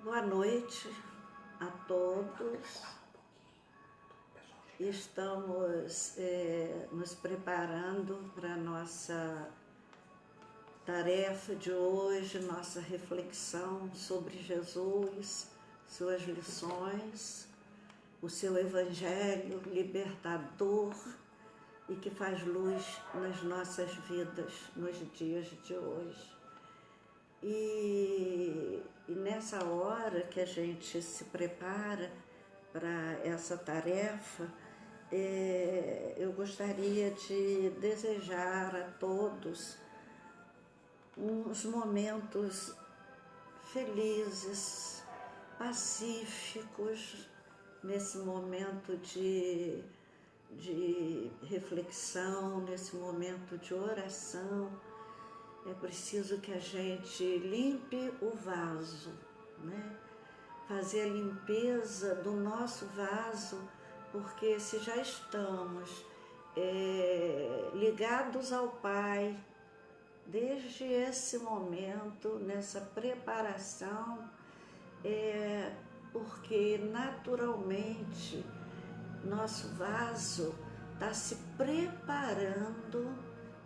Boa noite a todos. Estamos nos preparando para a nossa tarefa de hoje, nossa reflexão sobre Jesus, suas lições, o seu evangelho libertador e que faz luz nas nossas vidas nos dias de hoje. E nessa hora que a gente se prepara para essa tarefa, eu gostaria de desejar a todos uns momentos felizes, pacíficos, nesse momento de reflexão, nesse momento de oração. É preciso que a gente limpe o vaso, né? Fazer a limpeza do nosso vaso, porque se já estamos ligados ao Pai, desde esse momento, nessa preparação, porque naturalmente nosso vaso está se preparando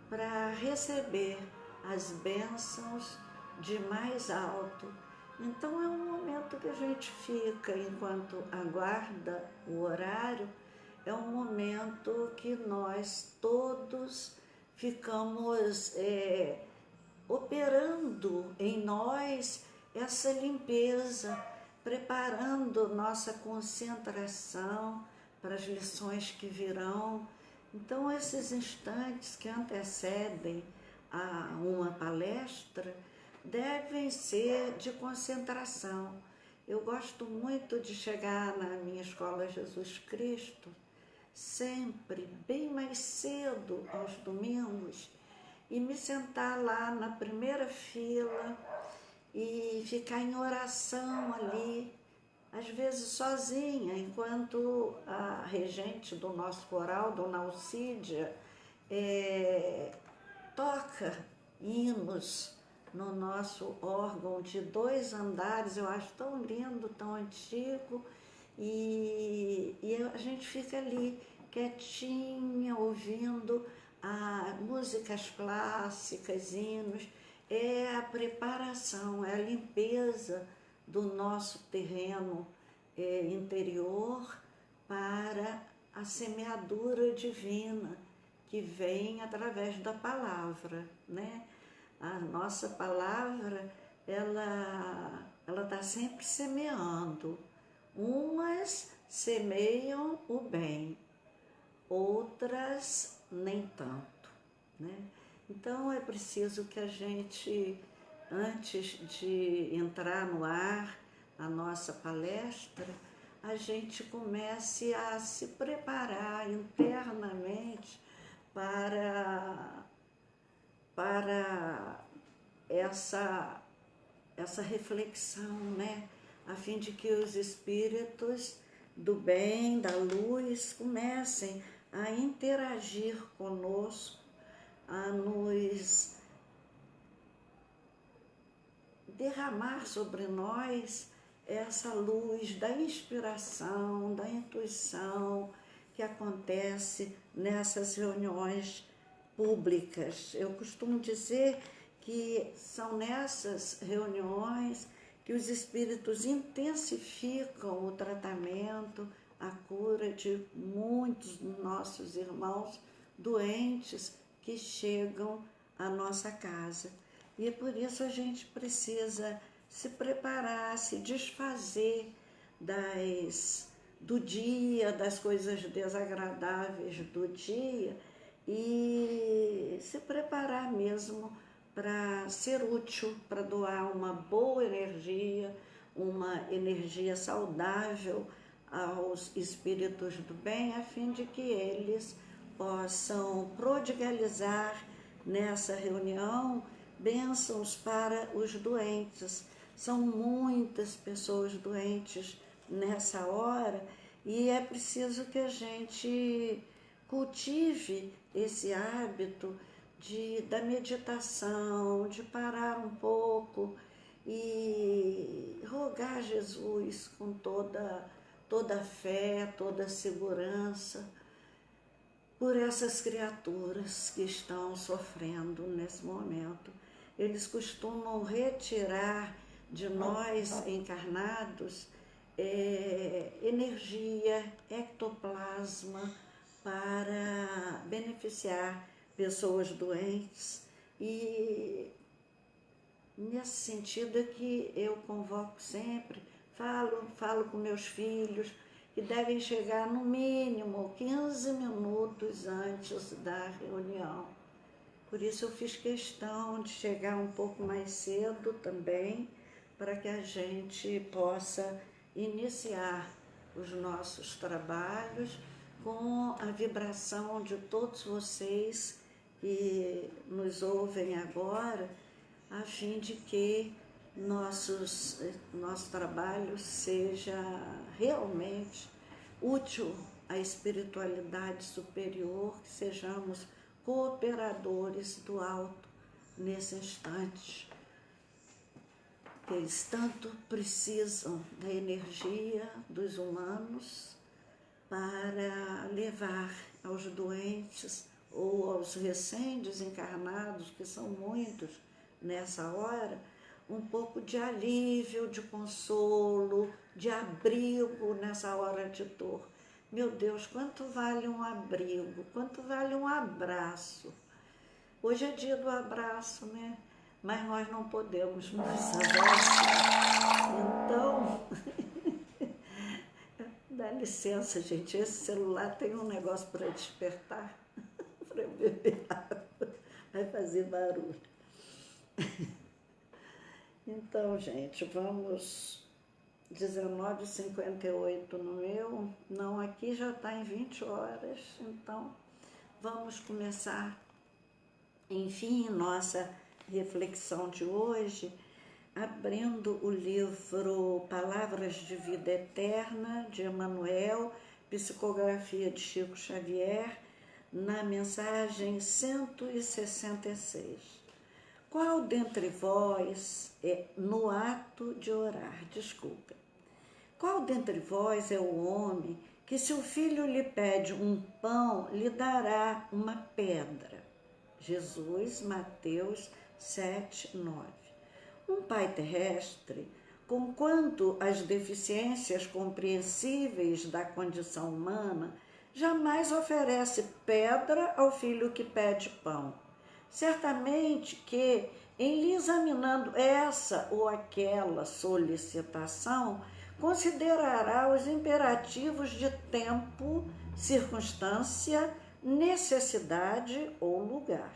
para receber as bênçãos de mais alto. Então é um momento que a gente fica enquanto aguarda o horário, é um momento que nós todos ficamos operando em nós essa limpeza, preparando nossa concentração para as lições que virão. Então esses instantes que antecedem a uma palestra devem ser de concentração. Eu gosto muito de chegar na minha escola Jesus Cristo, sempre bem mais cedo aos domingos, e me sentar lá na primeira fila e ficar em oração ali, às vezes sozinha, enquanto a regente do nosso coral, Dona Alcídia, toca hinos no nosso órgão de 2 andares, eu acho tão lindo, tão antigo, e a gente fica ali quietinha, ouvindo músicas clássicas, hinos. É a preparação, é a limpeza do nosso terreno interior para a semeadura divina que vem através da palavra, né? A nossa palavra, ela está sempre semeando. Umas semeiam o bem, outras nem tanto, né? Então é preciso que a gente, antes de entrar no ar a nossa palestra, a gente comece a se preparar internamente para essa reflexão, né? A fim de que os espíritos do bem, da luz, comecem a interagir conosco, a nos derramar sobre nós essa luz da inspiração, da intuição que acontece nessas reuniões públicas. Eu costumo dizer que são nessas reuniões que os espíritos intensificam o tratamento, a cura de muitos nossos irmãos doentes que chegam à nossa casa. E por isso a gente precisa se preparar, se desfazer do dia, das coisas desagradáveis do dia e se preparar mesmo para ser útil, para doar uma boa energia, uma energia saudável aos espíritos do bem, a fim de que eles possam prodigalizar nessa reunião bênçãos para os doentes. São muitas pessoas doentes nessa hora e é preciso que a gente cultive esse hábito da meditação, de parar um pouco e rogar rogar a Jesus com toda a fé, toda a segurança, por essas criaturas que estão sofrendo nesse momento. Eles costumam retirar de nós encarnados energia, ectoplasma, para beneficiar pessoas doentes. E nesse sentido é que eu convoco sempre, falo com meus filhos, que devem chegar no mínimo 15 minutos antes da reunião. Por isso eu fiz questão de chegar um pouco mais cedo também, para que a gente possa iniciar os nossos trabalhos com a vibração de todos vocês que nos ouvem agora, a fim de que nosso trabalho seja realmente útil à espiritualidade superior, que sejamos cooperadores do alto nesse instante, que eles tanto precisam da energia dos humanos para levar aos doentes ou aos recém-desencarnados, que são muitos nessa hora, um pouco de alívio, de consolo, de abrigo nessa hora de dor. Meu Deus, quanto vale um abrigo, quanto vale um abraço. Hoje é dia do abraço, né? Mas nós não podemos nos abraçar. Então, dá licença, gente, esse celular tem um negócio para despertar, para eu beber água, vai fazer barulho. Então, gente, vamos 19h58 no meu, não, aqui já está em 20 horas, então vamos começar, enfim, nossa reflexão de hoje, abrindo o livro Palavras de Vida Eterna, de Emmanuel, psicografia de Chico Xavier, na mensagem 166. Qual dentre vós no ato de orar, qual dentre vós é o homem que, se o filho lhe pede um pão, lhe dará uma pedra? Jesus, Mateus 7:9. Um pai terrestre, conquanto as deficiências compreensíveis da condição humana, jamais oferece pedra ao filho que pede pão. Certamente que, em lhe examinando essa ou aquela solicitação, considerará os imperativos de tempo, circunstância, necessidade ou lugar.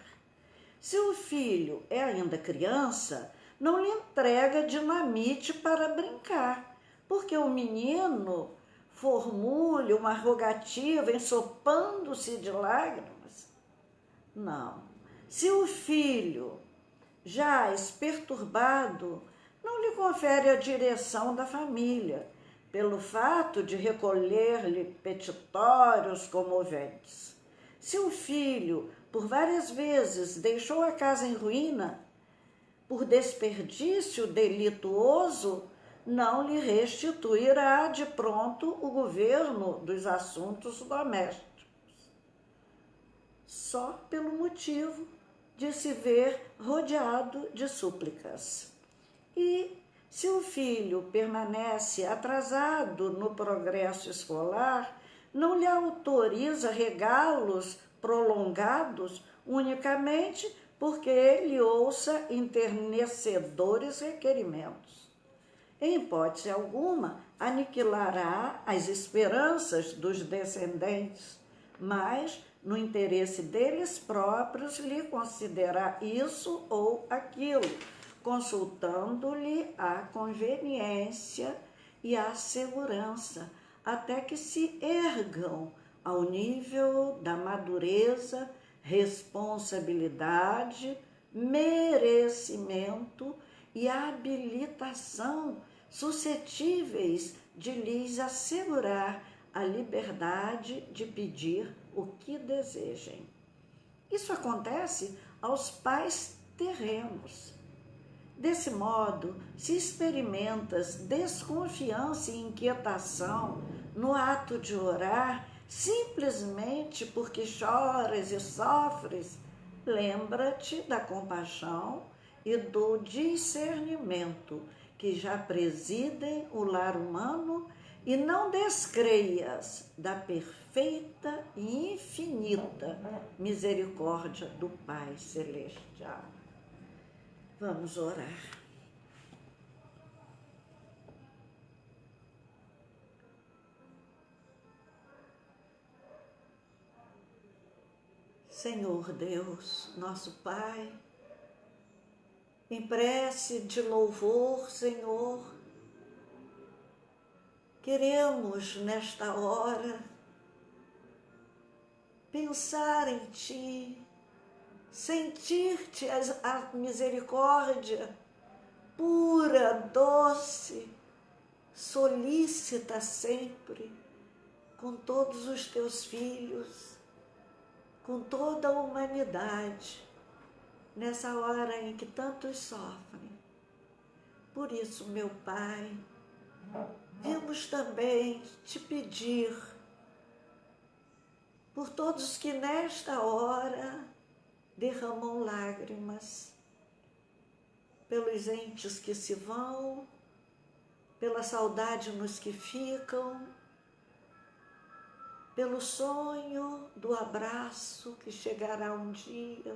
Se o filho é ainda criança, não lhe entrega dinamite para brincar, porque o menino formule uma rogativa ensopando-se de lágrimas. Não. Se o filho jaz perturbado, não lhe confere a direção da família, pelo fato de recolher-lhe petitórios comoventes. Se o filho, por várias vezes, deixou a casa em ruína, por desperdício delituoso, não lhe restituirá de pronto o governo dos assuntos domésticos, só pelo motivo de se ver rodeado de súplicas. E se o filho permanece atrasado no progresso escolar, não lhe autoriza regalos prolongados unicamente porque ele ouça enternecedores requerimentos. Em hipótese alguma, aniquilará as esperanças dos descendentes, mas, no interesse deles próprios, lhe considerar isso ou aquilo, consultando-lhe a conveniência e a segurança, até que se ergam ao nível da madureza, responsabilidade, merecimento e habilitação suscetíveis de lhes assegurar a liberdade de pedir o que desejem. Isso acontece aos pais terrenos. Desse modo, se experimentas desconfiança e inquietação no ato de orar, simplesmente porque choras e sofres, lembra-te da compaixão e do discernimento que já presidem o lar humano e não descreias da perfeita e infinita misericórdia do Pai Celestial. Vamos orar. Senhor Deus, nosso Pai, em prece de louvor, Senhor, queremos nesta hora pensar em Ti, sentir-te a misericórdia pura, doce, solícita sempre, com todos os Teus filhos, com toda a humanidade, nessa hora em que tantos sofrem. Por isso, meu Pai, vimos também te pedir por todos que nesta hora derramam lágrimas, pelos entes que se vão, pela saudade nos que ficam, pelo sonho do abraço que chegará um dia,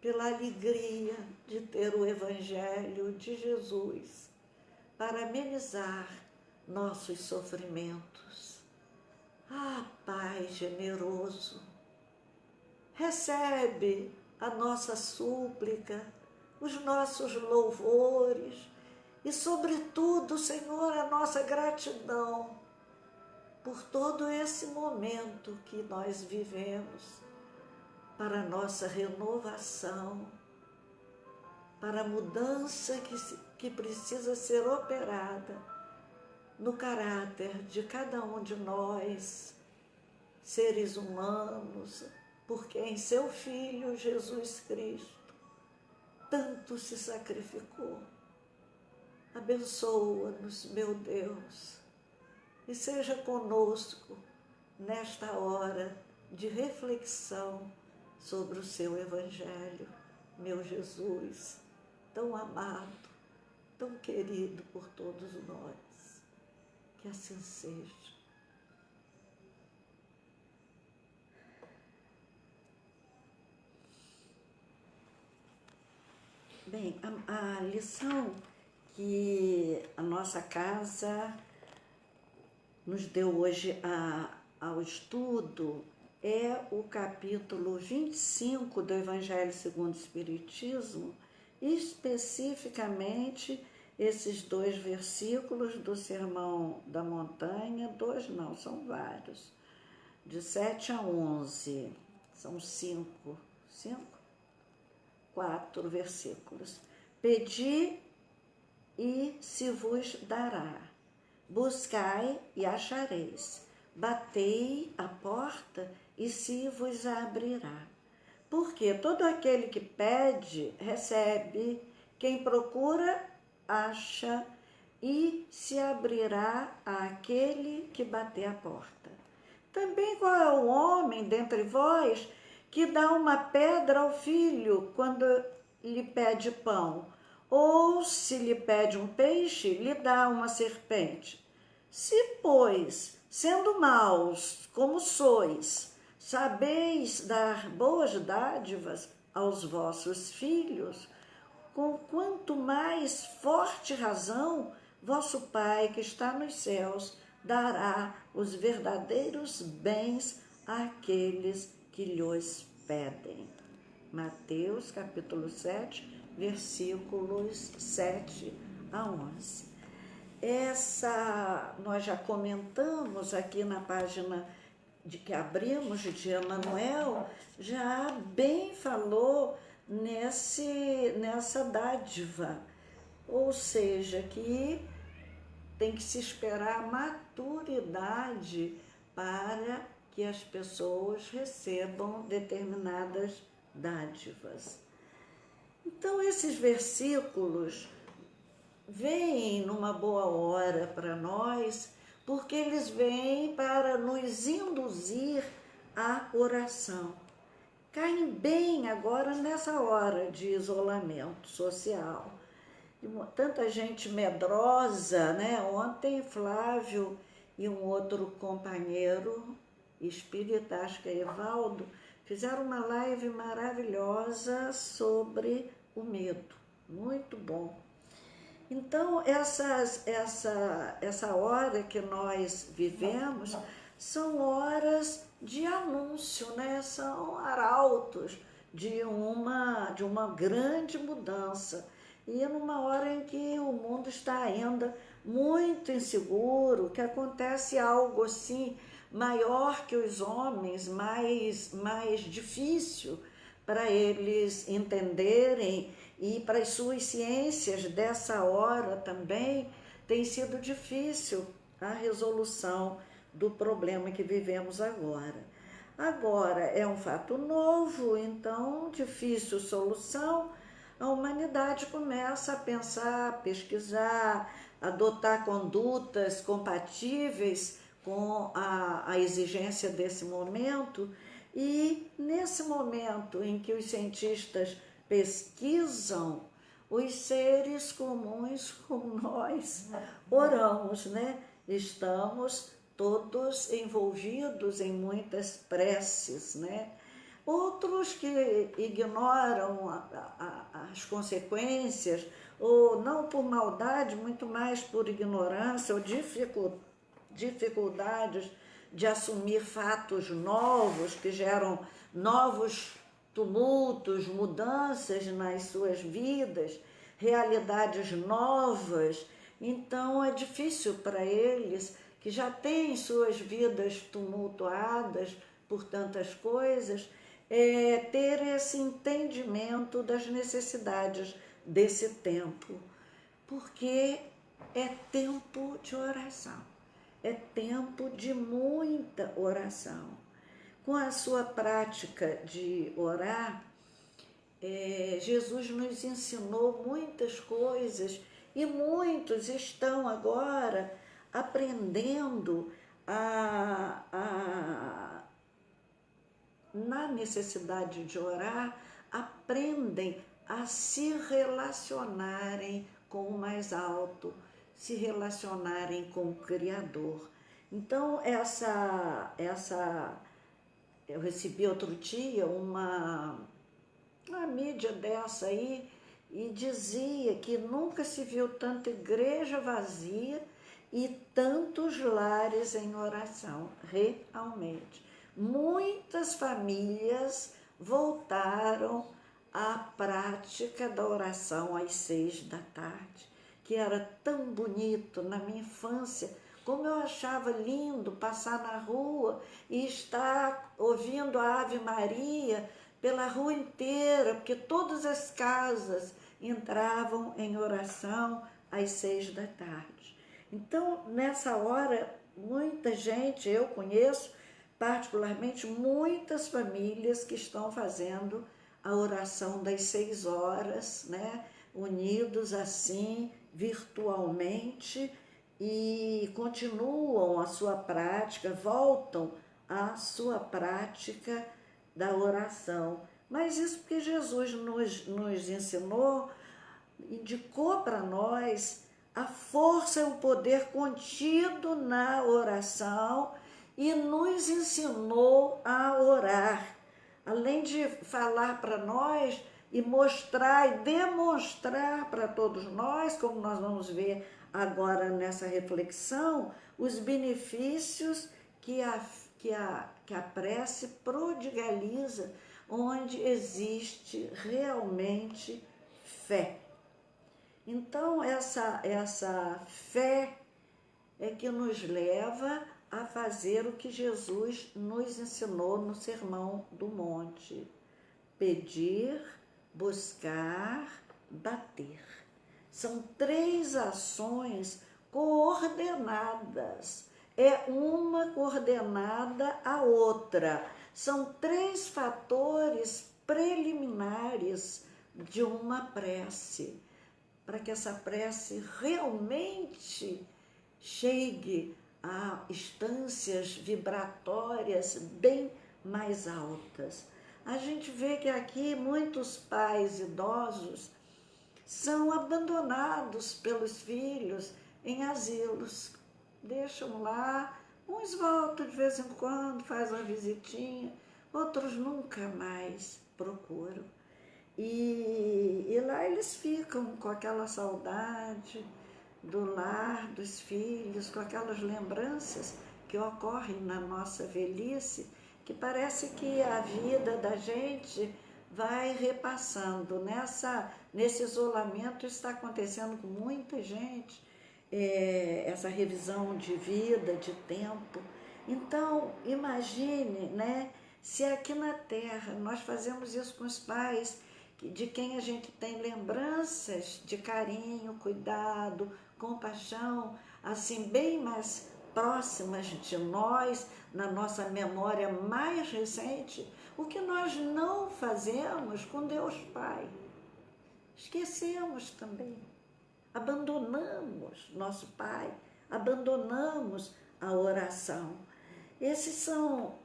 pela alegria de ter o Evangelho de Jesus para amenizar nossos sofrimentos. Ah, Pai generoso, recebe a nossa súplica, os nossos louvores e, sobretudo, Senhor, a nossa gratidão por todo esse momento que nós vivemos, para a nossa renovação, para a mudança que precisa ser operada no caráter de cada um de nós, seres humanos, por quem seu Filho Jesus Cristo tanto se sacrificou. Abençoa-nos, meu Deus, e seja conosco nesta hora de reflexão sobre o seu Evangelho, meu Jesus, tão amado, tão querido por todos nós. Que assim seja. Bem, a lição que a nossa casa nos deu hoje ao estudo é o capítulo 25 do Evangelho segundo o Espiritismo, especificamente esses 2 versículos do Sermão da Montanha, 2 não, são vários, de 7 a 11, são 4 versículos. Pedi e se vos dará. Buscai e achareis, batei a porta e se vos abrirá. Porque todo aquele que pede, recebe, quem procura, acha, e se abrirá àquele que bater a porta. Também qual é o homem dentre vós que dá uma pedra ao filho quando lhe pede pão? Ou se lhe pede um peixe, lhe dá uma serpente? Se, pois, sendo maus como sois, sabeis dar boas dádivas aos vossos filhos, com quanto mais forte razão vosso Pai que está nos céus dará os verdadeiros bens àqueles que lhes pedem. Mateus capítulo 7, versículos 7 a 11. Essa nós já comentamos aqui na página que abrimos de Emmanuel, já bem falou nessa dádiva, ou seja, que tem que se esperar maturidade para que as pessoas recebam determinadas dádivas. Então, esses versículos vêm numa boa hora para nós, porque eles vêm para nos induzir à oração. Caem bem agora nessa hora de isolamento social. Tanta gente medrosa, né? Ontem Flávio e um outro companheiro espírita, acho que é Evaldo, fizeram uma live maravilhosa sobre o medo. Muito bom. Então, essa hora que nós vivemos são horas de anúncio, né? São arautos de uma grande mudança. E numa hora em que o mundo está ainda muito inseguro, que acontece algo assim maior que os homens, mais difícil para eles entenderem, e para as suas ciências dessa hora também tem sido difícil a resolução do problema que vivemos agora. Agora é um fato novo, então difícil solução. A humanidade começa a pensar, a pesquisar, adotar condutas compatíveis com a exigência desse momento. E nesse momento em que os cientistas pesquisam, os seres comuns como nós oramos, né? Estamos todos envolvidos em muitas preces, né? Outros que ignoram as consequências, ou não por maldade, muito mais por ignorância ou dificuldades de assumir fatos novos que geram novos tumultos, mudanças nas suas vidas, realidades novas. Então é difícil para eles, que já têm suas vidas tumultuadas por tantas coisas, ter esse entendimento das necessidades desse tempo, porque é tempo de oração, é tempo de muita oração. Com a sua prática de orar, Jesus nos ensinou muitas coisas e muitos estão agora aprendendo na necessidade de orar, aprendem a se relacionarem com o mais alto, se relacionarem com o Criador. Então, eu recebi outro dia uma mídia dessa aí, e dizia que nunca se viu tanta igreja vazia e tantos lares em oração, realmente. Muitas famílias voltaram à prática da oração às 6 da tarde, que era tão bonito na minha infância. Como eu achava lindo passar na rua e estar ouvindo a Ave Maria pela rua inteira, porque todas as casas entravam em oração às 6 da tarde. Então, nessa hora, muita gente, eu conheço particularmente muitas famílias que estão fazendo a oração das 6 horas, né? Unidos assim, virtualmente, e continuam a sua prática, voltam à sua prática da oração. Mas isso porque Jesus nos ensinou, indicou para nós a força e o poder contido na oração e nos ensinou a orar. Além de falar para nós e mostrar e demonstrar para todos nós, como nós vamos ver agora nessa reflexão, os benefícios que a prece prodigaliza, onde existe realmente fé. Então, essa fé é que nos leva a fazer o que Jesus nos ensinou no Sermão do Monte: pedir, buscar, bater. São 3 ações coordenadas, é uma coordenada à outra. São 3 fatores preliminares de uma prece, para que essa prece realmente chegue a instâncias vibratórias bem mais altas. A gente vê que aqui muitos pais idosos são abandonados pelos filhos em asilos. Deixam lá, uns voltam de vez em quando, fazem uma visitinha, outros nunca mais procuram. E lá eles ficam com aquela saudade do lar, dos filhos, com aquelas lembranças que ocorrem na nossa velhice, que parece que a vida da gente vai repassando. Nesse isolamento está acontecendo com muita gente, essa revisão de vida, de tempo. Então, imagine, né, se aqui na Terra nós fazemos isso com os pais, de quem a gente tem lembranças de carinho, cuidado, compaixão, assim, bem mais próximas de nós, na nossa memória mais recente, o que nós não fazemos com Deus Pai. Esquecemos também, abandonamos nosso Pai, abandonamos a oração. Esses são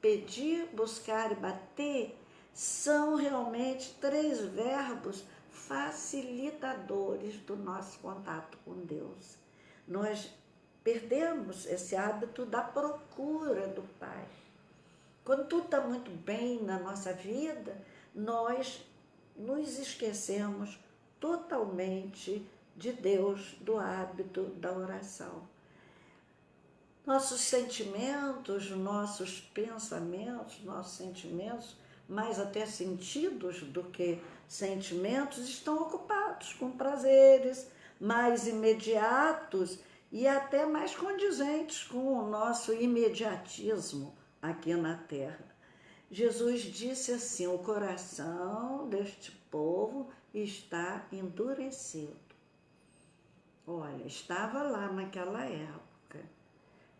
pedir, buscar e bater, são realmente 3 verbos facilitadores do nosso contato com Deus. Nós perdemos esse hábito da procura do Pai. Quando tudo está muito bem na nossa vida, nós nos esquecemos totalmente de Deus, do hábito da oração. Nossos sentimentos, nossos pensamentos, nossos sentimentos, mais até sentidos do que sentimentos, estão ocupados com prazeres mais imediatos e até mais condizentes com o nosso imediatismo aqui na Terra. Jesus disse assim: o coração deste povo está endurecido. Olha, estava lá naquela época.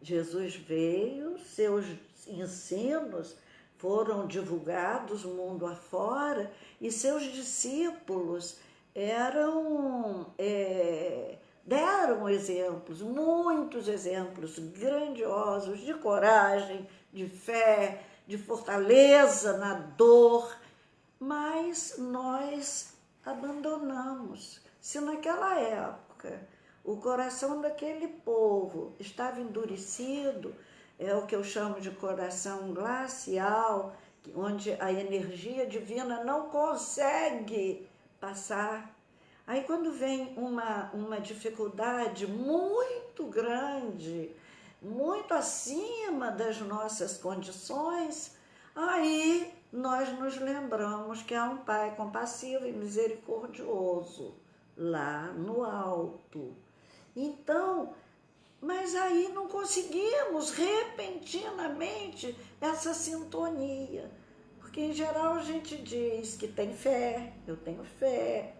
Jesus veio, seus ensinos foram divulgados mundo afora e seus discípulos deram exemplos, muitos exemplos grandiosos de coragem, de fé, de fortaleza na dor, mas nós abandonamos. Se naquela época o coração daquele povo estava endurecido, é o que eu chamo de coração glacial, onde a energia divina não consegue passar. Aí quando vem uma dificuldade muito grande, muito acima das nossas condições, aí nós nos lembramos que há um Pai compassivo e misericordioso lá no alto. Então, mas aí não conseguimos repentinamente essa sintonia, porque em geral a gente diz que tem fé, eu tenho fé,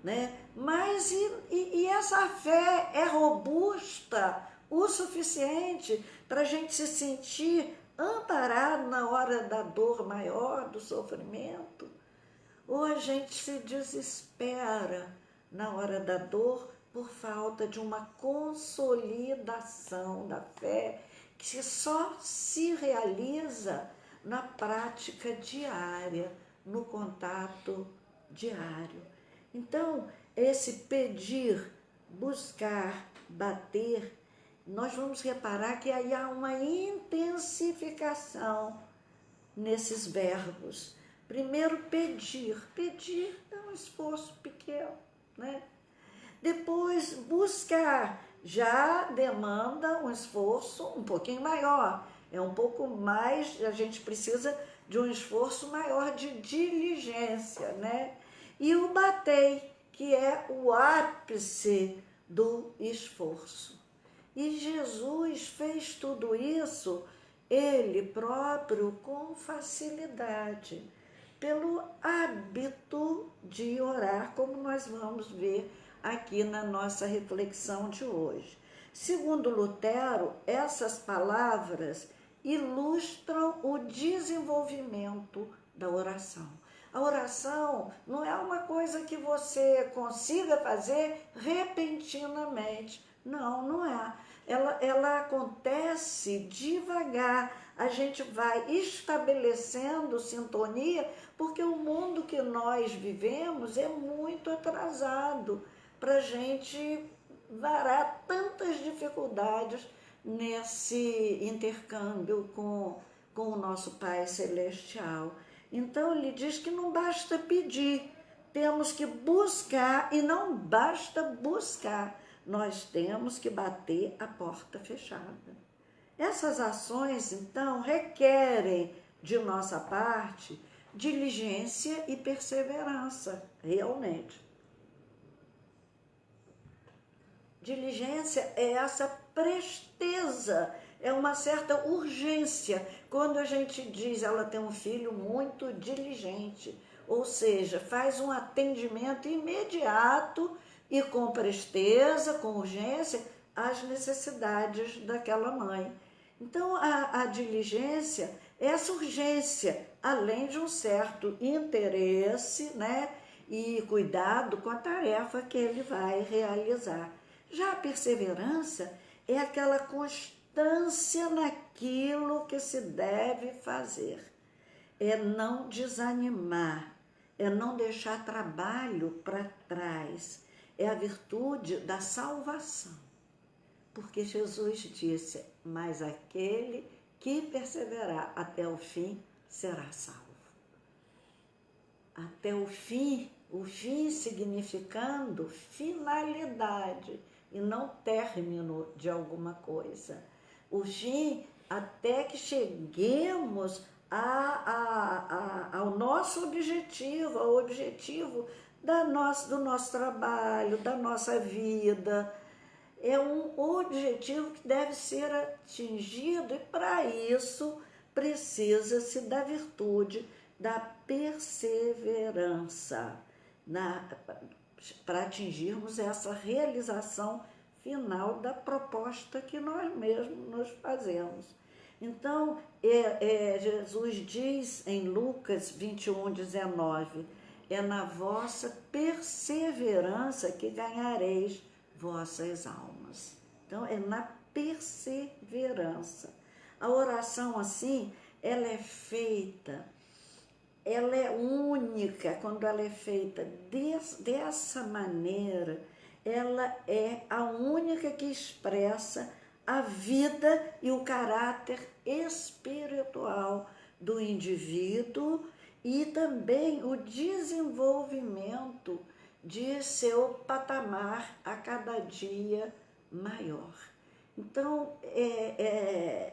né? Mas e essa fé é robusta o suficiente para a gente se sentir amparado na hora da dor maior, do sofrimento? Ou a gente se desespera na hora da dor por falta de uma consolidação da fé que só se realiza na prática diária, no contato diário. Então, esse pedir, buscar, bater, nós vamos reparar que aí há uma intensificação nesses verbos. Primeiro, pedir. Pedir é um esforço pequeno, né? Depois, buscar já demanda um esforço um pouquinho maior. É um pouco mais, a gente precisa de um esforço maior de diligência, né? E o batei, que é o ápice do esforço. E Jesus fez tudo isso, ele próprio, com facilidade, pelo hábito de orar, como nós vamos ver aqui na nossa reflexão de hoje. Segundo Lutero, essas palavras ilustram o desenvolvimento da oração. A oração não é uma coisa que você consiga fazer repentinamente. Não, não é. Ela acontece devagar. A gente vai estabelecendo sintonia, porque o mundo que nós vivemos é muito atrasado para a gente varar tantas dificuldades nesse intercâmbio com o nosso Pai Celestial. Então ele diz que não basta pedir, temos que buscar, e não basta buscar, nós temos que bater a porta fechada. Essas ações, então, requerem de nossa parte diligência e perseverança, realmente. Diligência é essa presteza, é uma certa urgência. Quando a gente diz ela tem um filho muito diligente, ou seja, faz um atendimento imediato e com presteza, com urgência, às necessidades daquela mãe. Então, a diligência é essa urgência, além de um certo interesse, né, e cuidado com a tarefa que ele vai realizar. Já a perseverança é aquela constância naquilo que se deve fazer. É não desanimar, é não deixar trabalho para trás. É a virtude da salvação. Porque Jesus disse, mas aquele que perseverar até o fim será salvo. Até o fim significando finalidade e não término de alguma coisa. O fim até que cheguemos ao nosso objetivo, ao objetivo do nosso trabalho, da nossa vida. É um objetivo que deve ser atingido e para isso precisa-se da virtude da perseverança para atingirmos essa realização final da proposta que nós mesmos nos fazemos. Então, Jesus diz em Lucas 21:19, é na vossa perseverança que ganhareis vossas almas. Então, é na perseverança. A oração, assim, ela é feita, ela é única quando ela é feita dessa maneira. Ela é a única que expressa a vida e o caráter espiritual do indivíduo e também o desenvolvimento de seu patamar a cada dia maior. Então,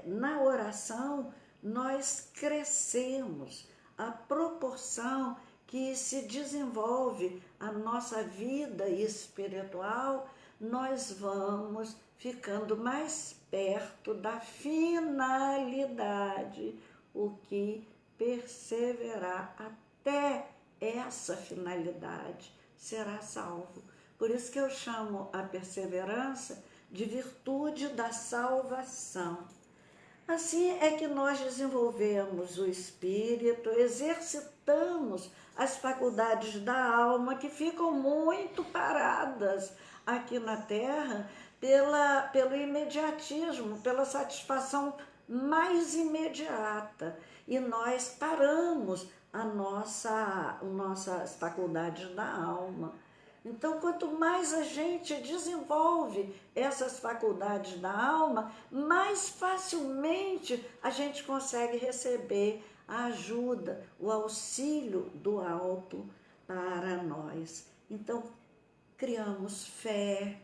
na oração, nós crescemos à proporção que se desenvolve a nossa vida espiritual, nós vamos ficando mais perto da finalidade, o que perseverar até essa finalidade será salvo. Por isso que eu chamo a perseverança de virtude da salvação. Assim é que nós desenvolvemos o espírito, exercitamos as faculdades da alma que ficam muito paradas aqui na Terra pelo imediatismo, pela satisfação mais imediata. E nós paramos nossas faculdades da alma. Então, quanto mais a gente desenvolve essas faculdades da alma, mais facilmente a gente consegue receber a ajuda, o auxílio do alto para nós. Então, criamos fé.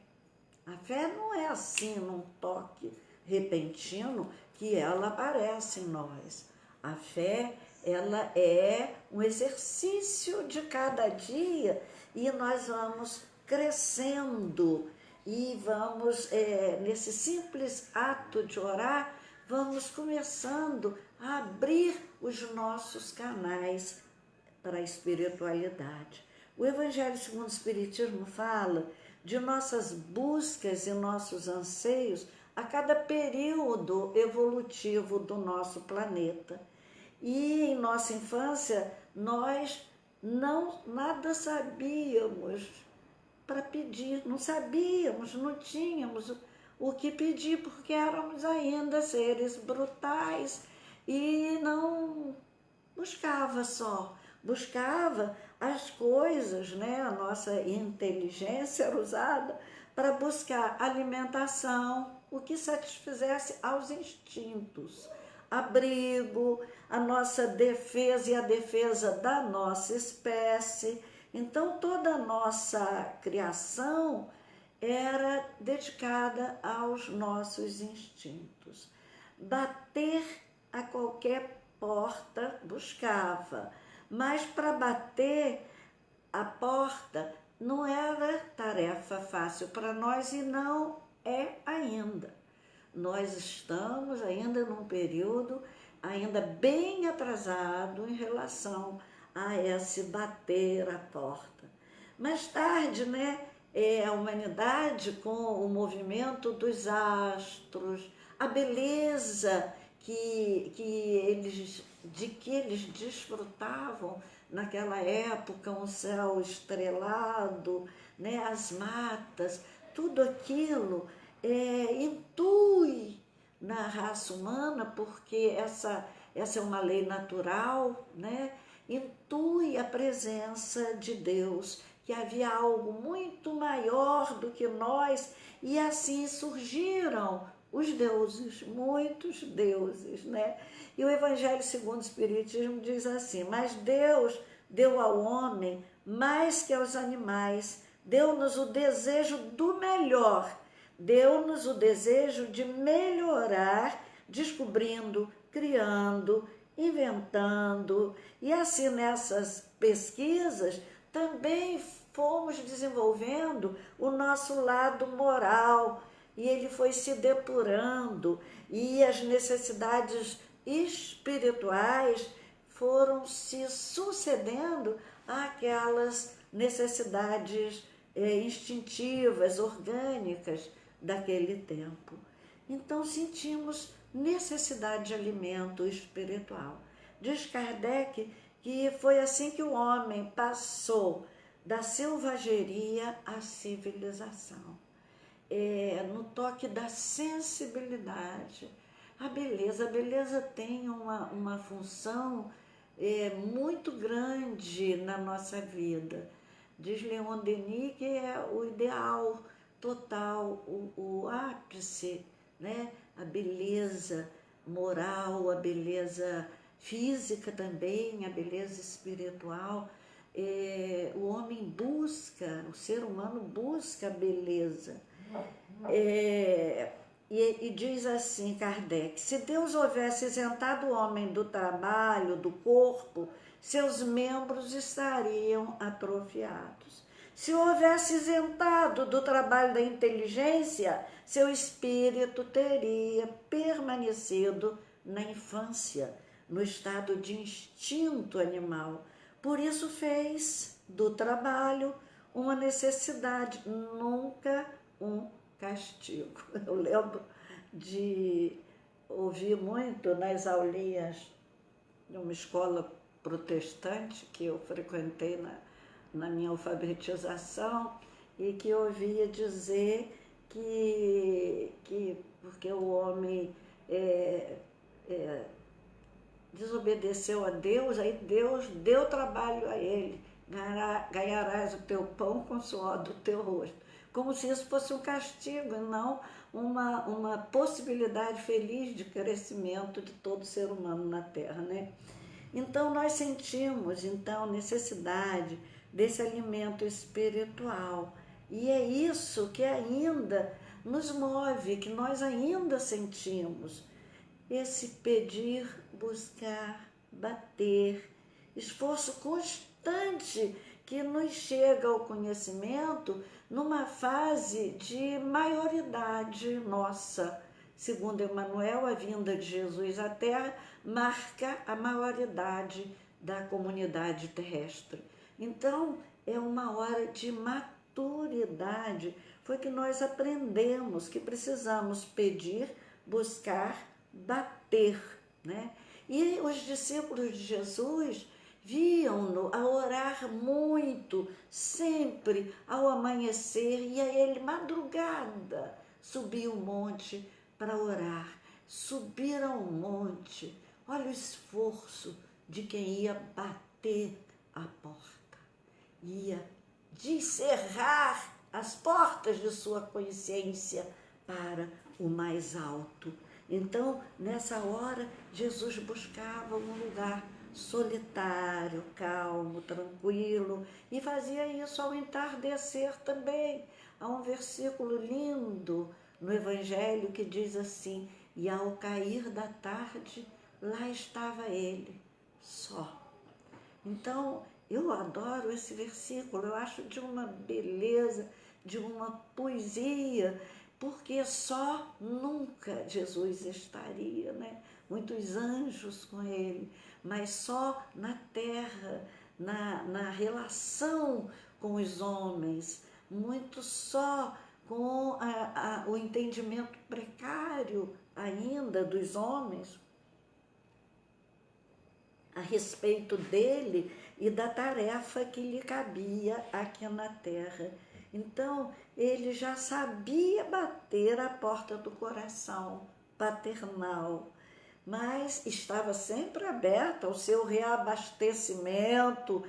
A fé não é assim, num toque repentino, que ela aparece em nós. A fé, ela é um exercício de cada dia e nós vamos crescendo e vamos, nesse simples ato de orar, vamos começando a abrir os nossos canais para a espiritualidade. O Evangelho segundo o Espiritismo fala de nossas buscas e nossos anseios a cada período evolutivo do nosso planeta. E em nossa infância, nós nada sabíamos para pedir, não sabíamos, não tínhamos o que pedir, porque éramos ainda seres brutais e não buscava as coisas, né? A nossa inteligência era usada para buscar alimentação, o que satisfizesse aos instintos, abrigo, a nossa defesa e a defesa da nossa espécie. Então, toda a nossa criação era dedicada aos nossos instintos. Bater a qualquer porta buscava, mas para bater a porta não era tarefa fácil para nós e não é ainda. Nós estamos ainda num período ainda bem atrasado em relação a esse bater a porta. Mais tarde, né, a humanidade, com o movimento dos astros, a beleza que eles desfrutavam naquela época, um céu estrelado, né, as matas, tudo aquilo intui na raça humana, porque essa é uma lei natural, né? Intui a presença de Deus, que havia algo muito maior do que nós, e assim surgiram os deuses, muitos deuses, né? E o Evangelho segundo o Espiritismo diz assim: mas Deus deu ao homem mais que aos animais, deu-nos o desejo do melhor, deu-nos o desejo de melhorar, descobrindo, criando, inventando. E assim, nessas pesquisas, também fomos desenvolvendo o nosso lado moral, e ele foi se depurando, e as necessidades espirituais foram se sucedendo àquelas necessidades instintivas, orgânicas daquele tempo. Então sentimos necessidade de alimento espiritual. Diz Kardec que foi assim que o homem passou da selvageria à civilização. No toque da sensibilidade. A beleza tem uma função muito grande na nossa vida. Diz Leon Denis que é o ideal total, o ápice, né? A beleza moral, a beleza física também, a beleza espiritual. O homem busca, o ser humano busca a beleza. E diz assim Kardec: se Deus houvesse isentado o homem do trabalho, do corpo, seus membros estariam atrofiados. Se houvesse isentado do trabalho da inteligência, seu espírito teria permanecido na infância, no estado de instinto animal. Por isso fez do trabalho uma necessidade, nunca um castigo. Eu lembro de ouvir muito nas aulinhas de uma escola protestante que eu frequentei na minha alfabetização, e que eu ouvia dizer que porque o homem desobedeceu a Deus, aí Deus deu trabalho a ele: ganharás o teu pão com o suor do teu rosto. Como se isso fosse um castigo e não uma possibilidade feliz de crescimento de todo ser humano na Terra, né? Então nós sentimos necessidade desse alimento espiritual, e é isso que ainda nos move, que nós ainda sentimos esse pedir, buscar, bater, esforço constante que nos chega ao conhecimento numa fase de maioridade nossa. Segundo Emmanuel, a vinda de Jesus à Terra marca a maioridade da comunidade terrestre. Então, é uma hora de maturidade. Foi que nós aprendemos que precisamos pedir, buscar, bater, né? E os discípulos de Jesus, viam-no a orar muito, sempre ao amanhecer, e a ele, madrugada, subia o monte para orar. Subiram o monte, olha o esforço de quem ia bater a porta, ia descerrar as portas de sua consciência para o mais alto. Então, nessa hora, Jesus buscava um lugar solitário, calmo, tranquilo, e fazia isso ao entardecer também. Há um versículo lindo no Evangelho que diz assim: e ao cair da tarde, lá estava ele, só. Então, eu adoro esse versículo, eu acho de uma beleza, de uma poesia, porque só nunca Jesus estaria, né? Muitos anjos com ele, mas só na terra, na relação com os homens, muito só com o entendimento precário ainda dos homens a respeito dele e da tarefa que lhe cabia aqui na terra. Então, ele já sabia bater a porta do coração paternal, mas estava sempre aberta ao seu reabastecimento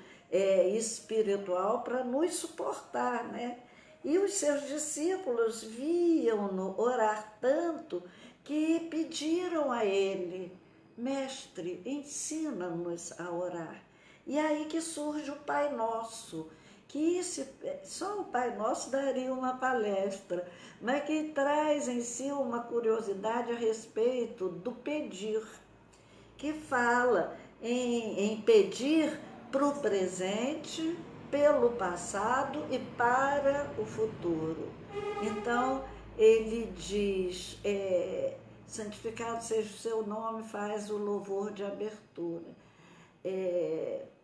espiritual para nos suportar, né? E os seus discípulos viam-no orar tanto que pediram a ele: Mestre, ensina-nos a orar. E aí que surge o Pai Nosso, que só o Pai Nosso daria uma palestra, mas que traz em si uma curiosidade a respeito do pedir, que fala em pedir para o presente, pelo passado e para o futuro. Então, ele diz, santificado seja o seu nome, faz o louvor de abertura.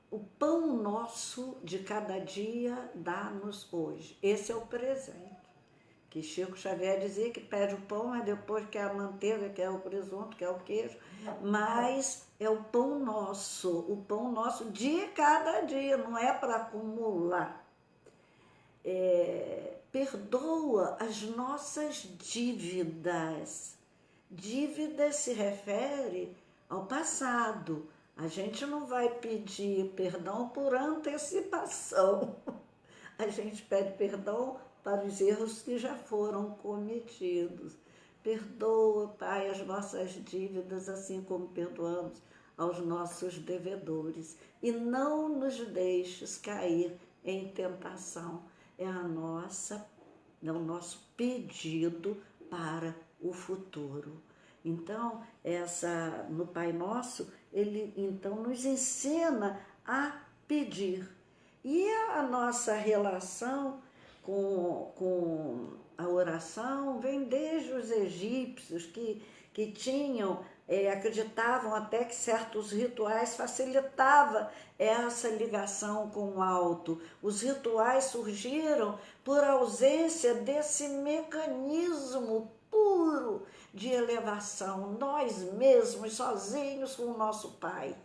O pão nosso de cada dia dá-nos hoje. Esse é o presente. Que Chico Xavier dizia que pede o pão, mas depois quer a manteiga, quer o presunto, quer o queijo. Mas é o pão nosso de cada dia, não é para acumular. Perdoa as nossas dívidas. Dívidas se refere ao passado. A gente não vai pedir perdão por antecipação. A gente pede perdão para os erros que já foram cometidos. Perdoa, Pai, as nossas dívidas, assim como perdoamos aos nossos devedores. E não nos deixes cair em tentação. É o nosso pedido para o futuro. Então, no Pai Nosso, ele então nos ensina a pedir. E a nossa relação com a oração vem desde os egípcios, que tinham, acreditavam até que certos rituais facilitavam essa ligação com o alto. Os rituais surgiram por ausência desse mecanismo puro de elevação, nós mesmos, sozinhos com o nosso Pai.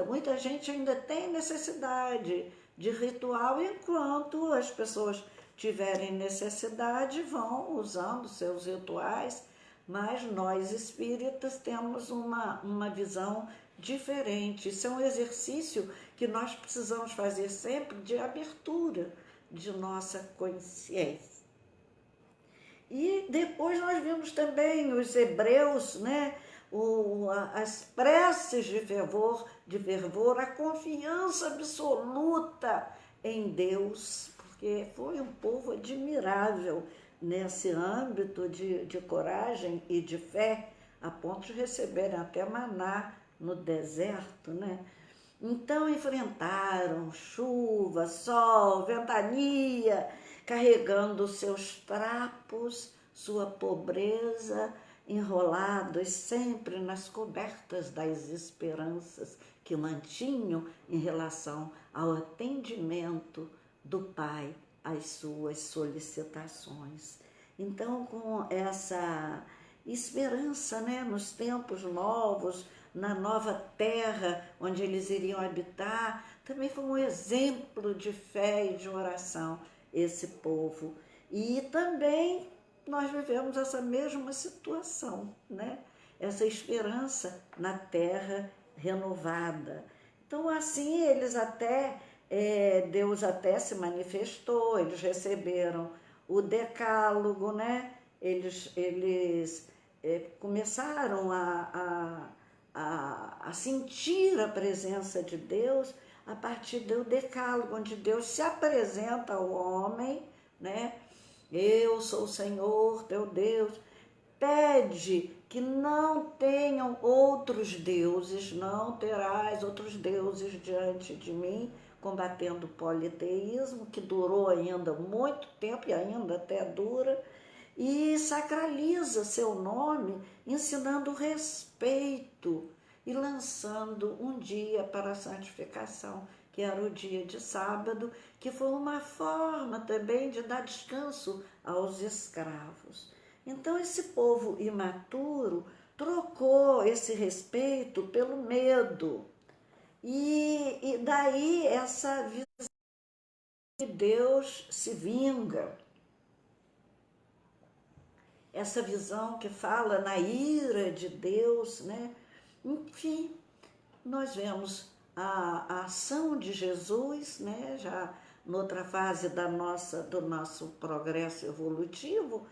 Muita gente ainda tem necessidade de ritual, enquanto as pessoas tiverem necessidade vão usando seus rituais, mas nós espíritas temos uma visão diferente. Isso é um exercício que nós precisamos fazer sempre de abertura de nossa consciência. E depois nós vimos também os hebreus, né? As preces de fervor, a confiança absoluta em Deus, porque foi um povo admirável nesse âmbito de coragem e de fé, a ponto de receberem até maná no deserto, né? Então enfrentaram chuva, sol, ventania, carregando seus trapos, sua pobreza, enrolados sempre nas cobertas das esperanças que mantinham em relação ao atendimento do Pai às suas solicitações. Então, com essa esperança, né, nos tempos novos, na nova terra onde eles iriam habitar. Também foi um exemplo de fé e de oração esse povo. E também nós vivemos essa mesma situação, né? Essa esperança na terra renovada. Então, assim, Deus até se manifestou, eles receberam o decálogo, né? Eles começaram a sentir a presença de Deus a partir do decálogo, onde Deus se apresenta ao homem, né? Eu sou o Senhor, teu Deus. Pede que não tenham outros deuses, não terás outros deuses diante de mim, combatendo o politeísmo, que durou ainda muito tempo e ainda até dura, e sacraliza seu nome, ensinando respeito e lançando um dia para a santificação, que era o dia de sábado, que foi uma forma também de dar descanso aos escravos. Então, esse povo imaturo trocou esse respeito pelo medo. E daí essa visão de Deus se vinga. Essa visão que fala na ira de Deus, né? Enfim, nós vemos a ação de Jesus, né? Já noutra fase do nosso progresso evolutivo,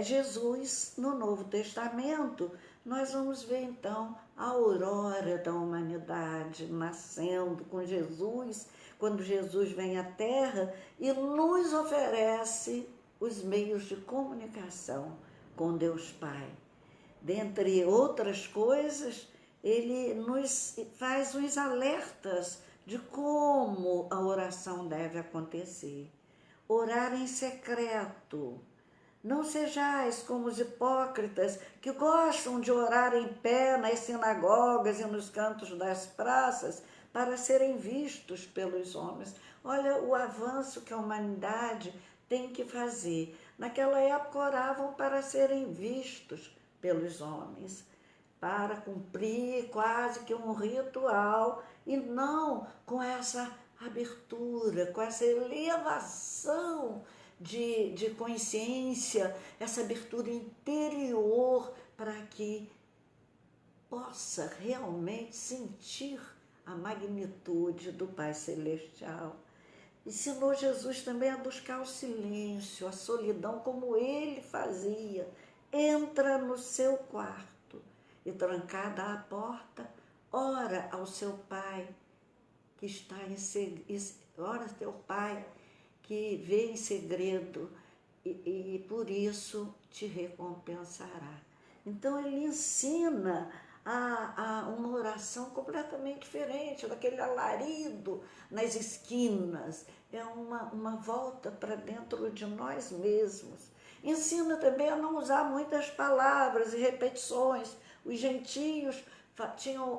Jesus, no Novo Testamento, nós vamos ver então a aurora da humanidade nascendo com Jesus, quando Jesus vem à Terra e nos oferece os meios de comunicação com Deus Pai. Dentre outras coisas, ele nos faz uns alertas de como a oração deve acontecer. Orar em secreto. Não sejais como os hipócritas que gostam de orar em pé nas sinagogas e nos cantos das praças para serem vistos pelos homens. Olha o avanço que a humanidade tem que fazer. Naquela época oravam para serem vistos pelos homens, para cumprir quase que um ritual e não com essa abertura, com essa elevação de consciência, essa abertura interior para que possa realmente sentir a magnitude do Pai Celestial. Ensinou Jesus também a buscar o silêncio, a solidão, como ele fazia. Entra no seu quarto e, trancada a porta, ora ao seu Pai que está em segredo, ora ao teu Pai que vê em segredo e por isso te recompensará. Então ele ensina a uma oração completamente diferente, daquele alarido nas esquinas, é uma volta para dentro de nós mesmos. Ensina também a não usar muitas palavras e repetições. Os gentios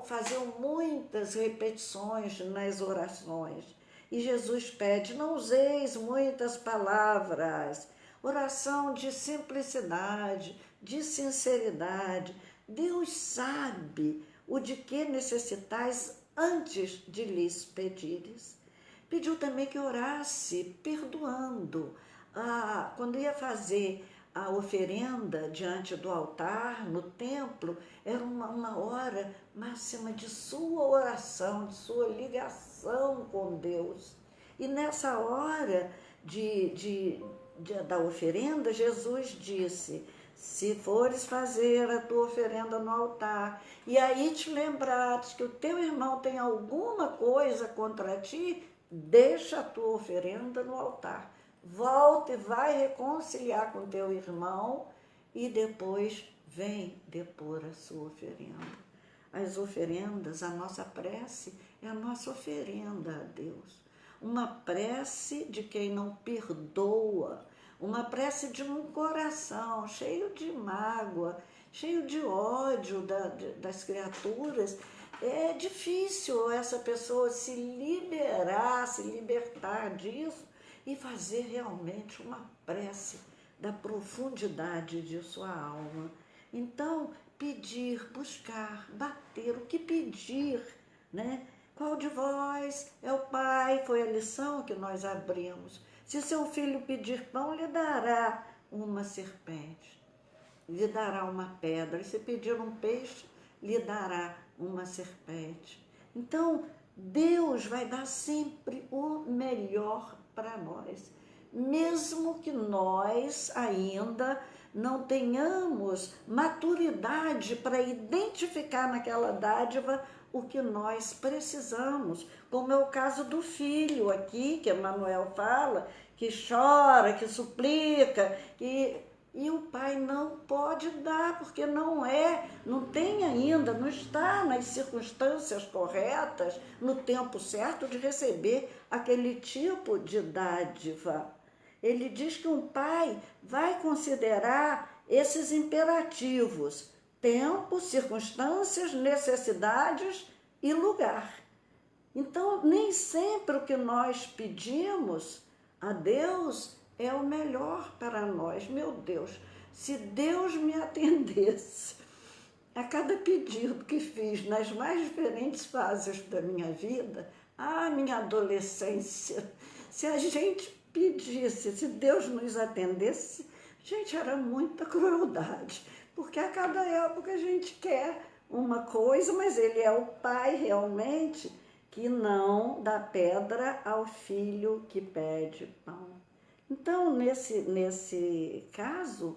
faziam muitas repetições nas orações. E Jesus pede, não useis muitas palavras. Oração de simplicidade, de sinceridade. Deus sabe o de que necessitais antes de lhes pedires. Pediu também que orasse perdoando. Quando ia fazer a oferenda diante do altar, no templo, era uma hora máxima de sua oração, de sua ligação com Deus. E nessa hora da oferenda, Jesus disse, se fores fazer a tua oferenda no altar, e aí te lembrares que o teu irmão tem alguma coisa contra ti, deixa a tua oferenda no altar. Volta e vai reconciliar com teu irmão e depois vem depor a sua oferenda. As oferendas, a nossa prece é a nossa oferenda a Deus. Uma prece de quem não perdoa, uma prece de um coração cheio de mágoa, cheio de ódio das criaturas. É difícil essa pessoa se libertar disso e fazer realmente uma prece da profundidade de sua alma. Então, pedir, buscar, bater, o que pedir, né? Qual de vós é o pai? Foi a lição que nós abrimos. Se seu filho pedir pão, lhe dará uma serpente, lhe dará uma pedra. E se pedir um peixe, lhe dará uma serpente. Então, Deus vai dar sempre o melhor para nós, mesmo que nós ainda não tenhamos maturidade para identificar naquela dádiva o que nós precisamos, como é o caso do filho aqui, que Emmanuel fala, que chora, que suplica, e o pai não pode dar, porque não tem ainda, não está nas circunstâncias corretas, no tempo certo de receber aquele tipo de dádiva. Ele diz que um pai vai considerar esses imperativos: tempo, circunstâncias, necessidades e lugar. Então, nem sempre o que nós pedimos a Deus é o melhor para nós. Meu Deus, se Deus me atendesse a cada pedido que fiz nas mais diferentes fases da minha vida, minha adolescência, se a gente pedisse, se Deus nos atendesse, gente, era muita crueldade, porque a cada época a gente quer uma coisa, mas Ele é o Pai realmente que não dá pedra ao filho que pede pão. Então, nesse caso,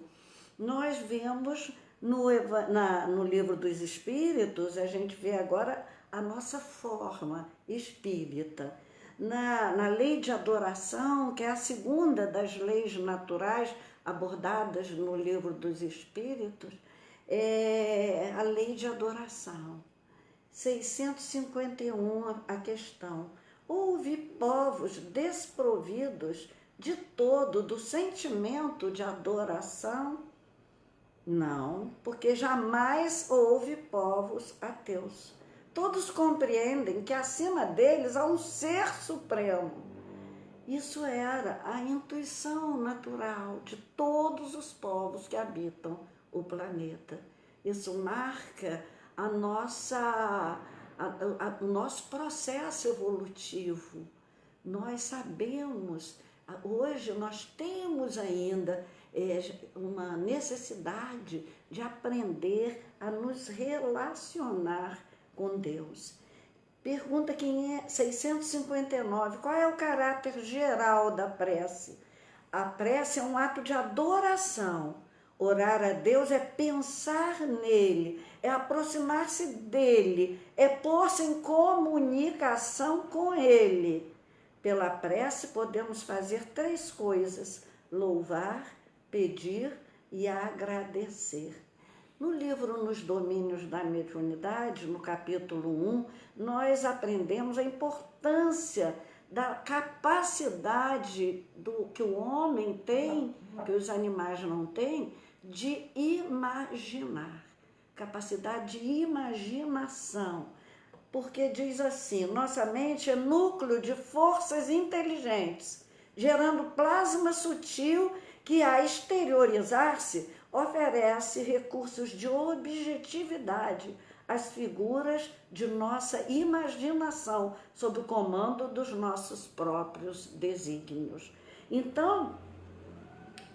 nós vemos no Livro dos Espíritos, a gente vê agora a nossa forma espírita. Na lei de adoração, que é a segunda das leis naturais abordadas no Livro dos Espíritos, é a lei de adoração. 651, a questão: houve povos desprovidos de todo do sentimento de adoração? Não, porque jamais houve povos ateus. Todos compreendem que acima deles há um ser supremo. Isso era a intuição natural de todos os povos que habitam o planeta. Isso marca o nosso processo evolutivo. Nós sabemos, hoje nós temos ainda uma necessidade de aprender a nos relacionar com Deus. Pergunta 659, qual é o caráter geral da prece? A prece é um ato de adoração. Orar a Deus é pensar nele, é aproximar-se dele, é pôr-se em comunicação com ele. Pela prece podemos fazer 3 coisas: louvar, pedir e agradecer. No livro Nos Domínios da Mediunidade, no capítulo 1, nós aprendemos a importância da capacidade que o homem tem, que os animais não têm, de imaginar. Capacidade de imaginação. Porque diz assim: nossa mente é núcleo de forças inteligentes, gerando plasma sutil que, a exteriorizar-se, oferece recursos de objetividade às figuras de nossa imaginação, sob o comando dos nossos próprios desígnios. Então,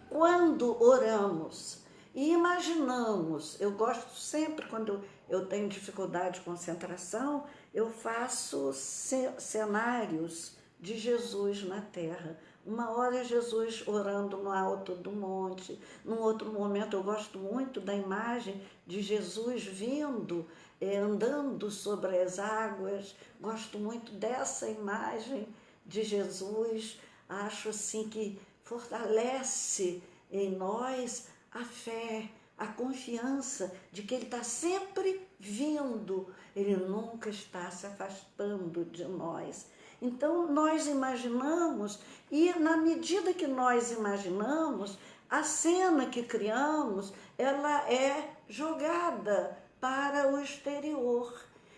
quando oramos e imaginamos, eu gosto sempre, quando eu tenho dificuldade de concentração, eu faço cenários de Jesus na terra. Uma hora é Jesus orando no alto do monte, num outro momento eu gosto muito da imagem de Jesus vindo, andando sobre as águas, gosto muito dessa imagem de Jesus, acho assim que fortalece em nós a fé, a confiança de que Ele está sempre vindo, Ele nunca está se afastando de nós. Então, nós imaginamos, e na medida que nós imaginamos, a cena que criamos, ela é jogada para o exterior.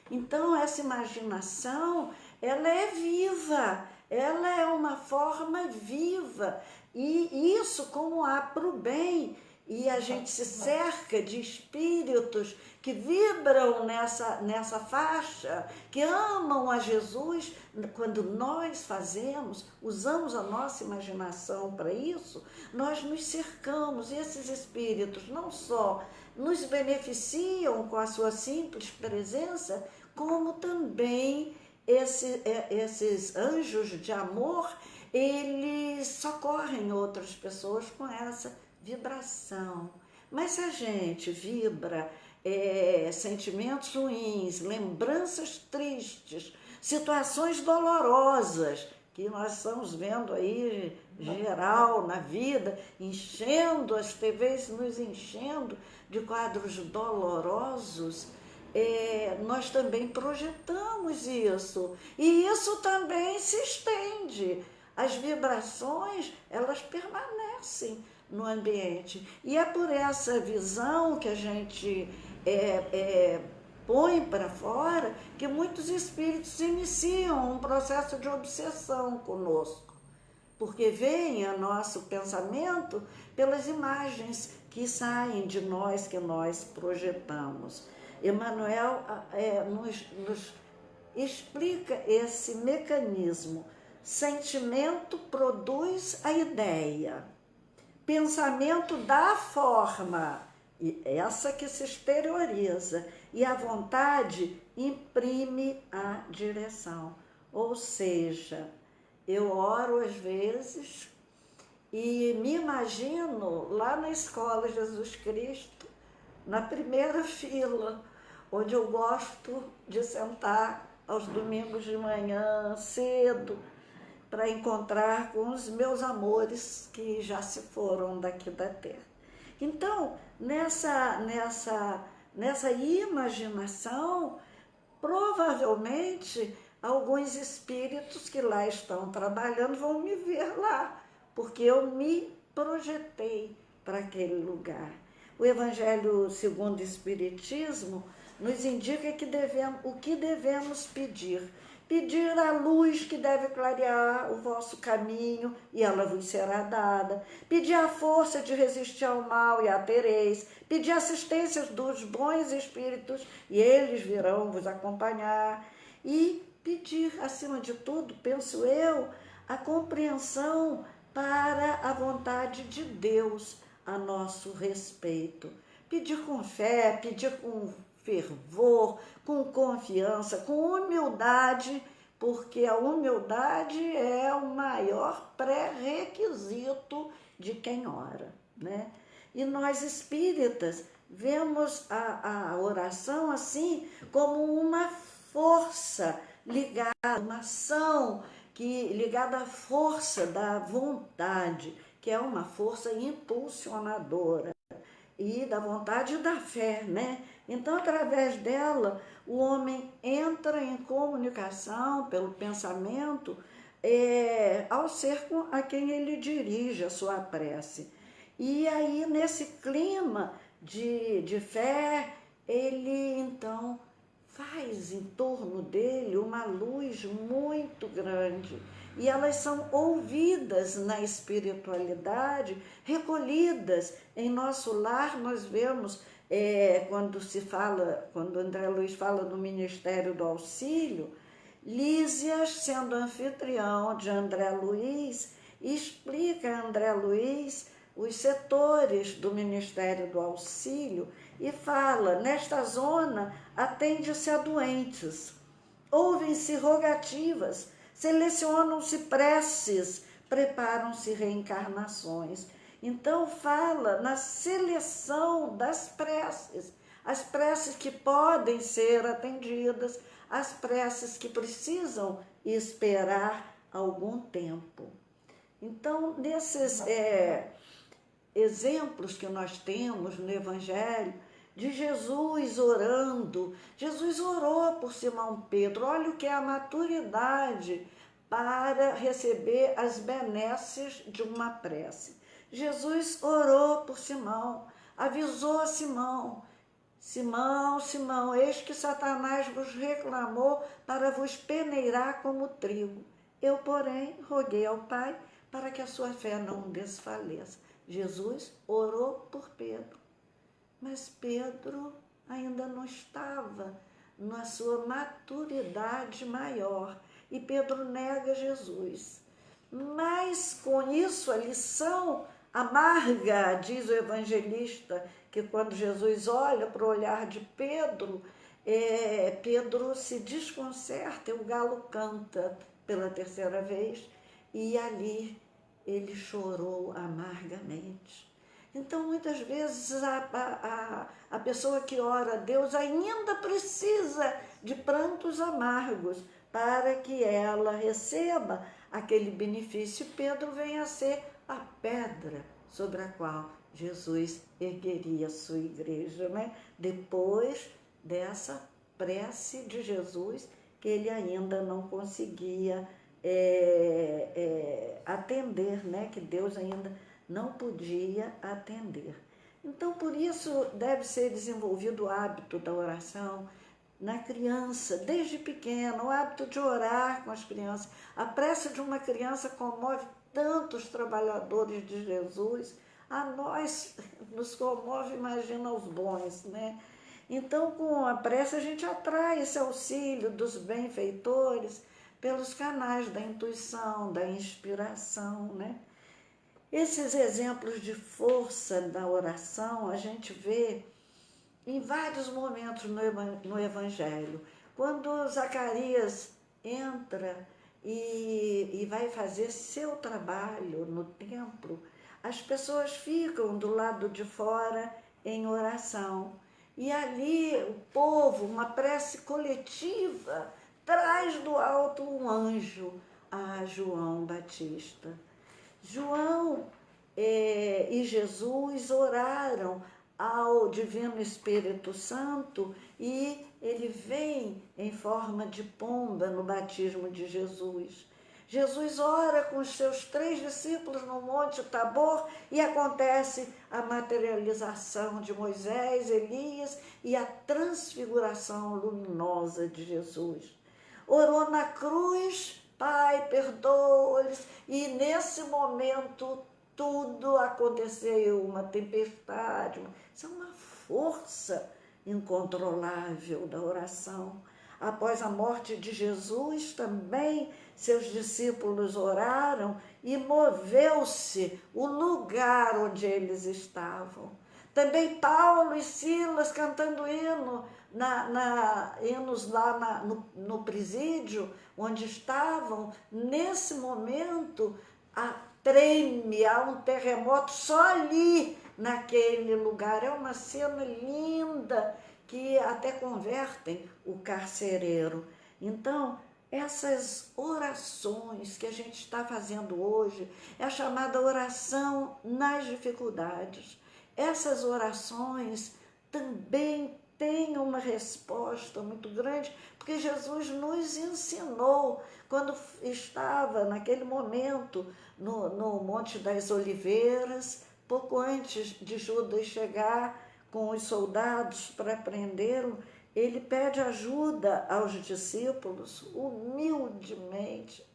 Então, essa imaginação, ela é viva, ela é uma forma viva. E isso, como há para o bem, e a gente se cerca de espíritos que vibram nessa faixa, que amam a Jesus. Quando nós usamos a nossa imaginação para isso, nós nos cercamos, e esses espíritos não só nos beneficiam com a sua simples presença, como também esses anjos de amor, eles socorrem outras pessoas com essa vibração. Mas se a gente vibra sentimentos ruins, lembranças tristes, situações dolorosas, que nós estamos vendo aí geral na vida, enchendo as TVs, nos enchendo de quadros dolorosos, nós também projetamos isso. E isso também se estende. As vibrações, elas permanecem no ambiente. E é por essa visão que a gente põe para fora que muitos espíritos iniciam um processo de obsessão conosco, porque vem a nosso pensamento pelas imagens que saem de nós, que nós projetamos. Emmanuel nos explica esse mecanismo. Sentimento produz a ideia, pensamento dá forma, e essa que se exterioriza, e a vontade imprime a direção. Ou seja, eu oro às vezes e me imagino lá na escola Jesus Cristo, na primeira fila, onde eu gosto de sentar aos domingos de manhã, cedo, para encontrar com os meus amores que já se foram daqui da terra. Então, nessa imaginação, provavelmente alguns espíritos que lá estão trabalhando vão me ver lá, porque eu me projetei para aquele lugar. O Evangelho segundo o Espiritismo nos indica o que devemos pedir. Pedir a luz que deve clarear o vosso caminho, e ela vos será dada. Pedir a força de resistir ao mal, e a tereis. Pedir assistência dos bons espíritos, e eles virão vos acompanhar. E pedir, acima de tudo, penso eu, a compreensão para a vontade de Deus a nosso respeito. Pedir com fé, pedir com fervor, com confiança, com humildade, porque a humildade é o maior pré-requisito de quem ora, né? E nós espíritas vemos a oração assim como uma força ligada, uma ação ligada à força da vontade, que é uma força impulsionadora, e da vontade e da fé, né? Então, através dela, o homem entra em comunicação pelo pensamento ao ser a quem ele dirige a sua prece. E aí, nesse clima de fé, ele, então, faz em torno dele uma luz muito grande. E elas são ouvidas na espiritualidade, recolhidas em nosso lar. Nós vemos quando André Luiz fala do Ministério do Auxílio, Lísias, sendo anfitrião de André Luiz, explica a André Luiz os setores do Ministério do Auxílio e fala: nesta zona atende-se a doentes, ouvem-se rogativas, selecionam-se preces, preparam-se reencarnações. Então fala na seleção das preces, as preces que podem ser atendidas, as preces que precisam esperar algum tempo. Então, nesses exemplos que nós temos no Evangelho, de Jesus orando, Jesus orou por Simão Pedro. Olha o que é a maturidade para receber as benesses de uma prece. Jesus orou por Simão, avisou a Simão: Simão, Simão, eis que Satanás vos reclamou para vos peneirar como trigo. Eu, porém, roguei ao Pai para que a sua fé não desfaleça. Jesus orou por Pedro, mas Pedro ainda não estava na sua maturidade maior, e Pedro nega Jesus. Mas com isso a lição amarga, diz o evangelista, que quando Jesus olha para o olhar de Pedro, Pedro se desconcerta e o galo canta pela terceira vez, e ali ele chorou amargamente. Então, muitas vezes, a pessoa que ora a Deus ainda precisa de prantos amargos para que ela receba aquele benefício. Pedro vem a ser a pedra sobre a qual Jesus ergueria a sua igreja, né? Depois dessa prece de Jesus, que ele ainda não conseguia atender, né? Que Deus ainda não podia atender. Então, por isso, deve ser desenvolvido o hábito da oração na criança, desde pequena, o hábito de orar com as crianças. A prece de uma criança comove tantos trabalhadores de Jesus, a nós nos comove, imagina os bons, né? Então, com a prece, a gente atrai esse auxílio dos benfeitores pelos canais da intuição, da inspiração, né? Esses exemplos de força da oração a gente vê em vários momentos no Evangelho. Quando Zacarias entra e vai fazer seu trabalho no templo, as pessoas ficam do lado de fora em oração. E ali o povo, uma prece coletiva, traz do alto um anjo a João Batista. João e Jesus oraram ao Divino Espírito Santo e ele vem em forma de pomba no batismo de Jesus. Jesus ora com os seus 3 discípulos no Monte Tabor e acontece a materialização de Moisés, Elias e a transfiguração luminosa de Jesus. Orou na cruz, Pai, perdoa-lhes, e nesse momento tudo aconteceu, uma tempestade. Isso é uma força incontrolável da oração. Após a morte de Jesus, também seus discípulos oraram e moveu-se o lugar onde eles estavam. Também Paulo e Silas cantando hinos lá no presídio onde estavam. Nesse momento, treme, há um terremoto só ali naquele lugar. É uma cena linda que até convertem o carcereiro. Então, essas orações que a gente está fazendo hoje é a chamada oração nas dificuldades. Essas orações também têm uma resposta muito grande, porque Jesus nos ensinou, quando estava naquele momento no Monte das Oliveiras, pouco antes de Judas chegar com os soldados para prendê-lo, ele pede ajuda aos discípulos, humildemente,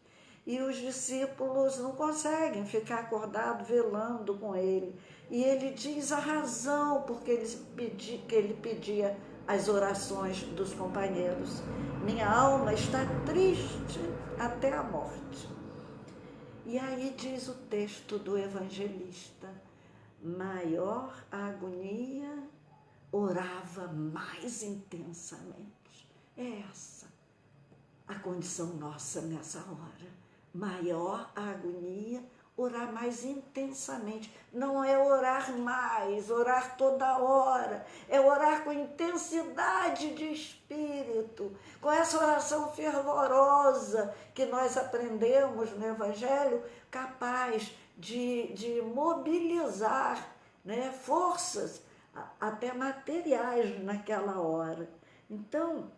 e os discípulos não conseguem ficar acordados velando com ele. E ele diz a razão porque ele pedia as orações dos companheiros. Minha alma está triste até a morte. E aí diz o texto do evangelista, maior a agonia, orava mais intensamente. É essa a condição nossa nessa hora. Maior a agonia, orar mais intensamente. Não é orar mais, orar toda hora. É orar com intensidade de espírito, com essa oração fervorosa que nós aprendemos no Evangelho, capaz de mobilizar, né, forças até materiais naquela hora. Então,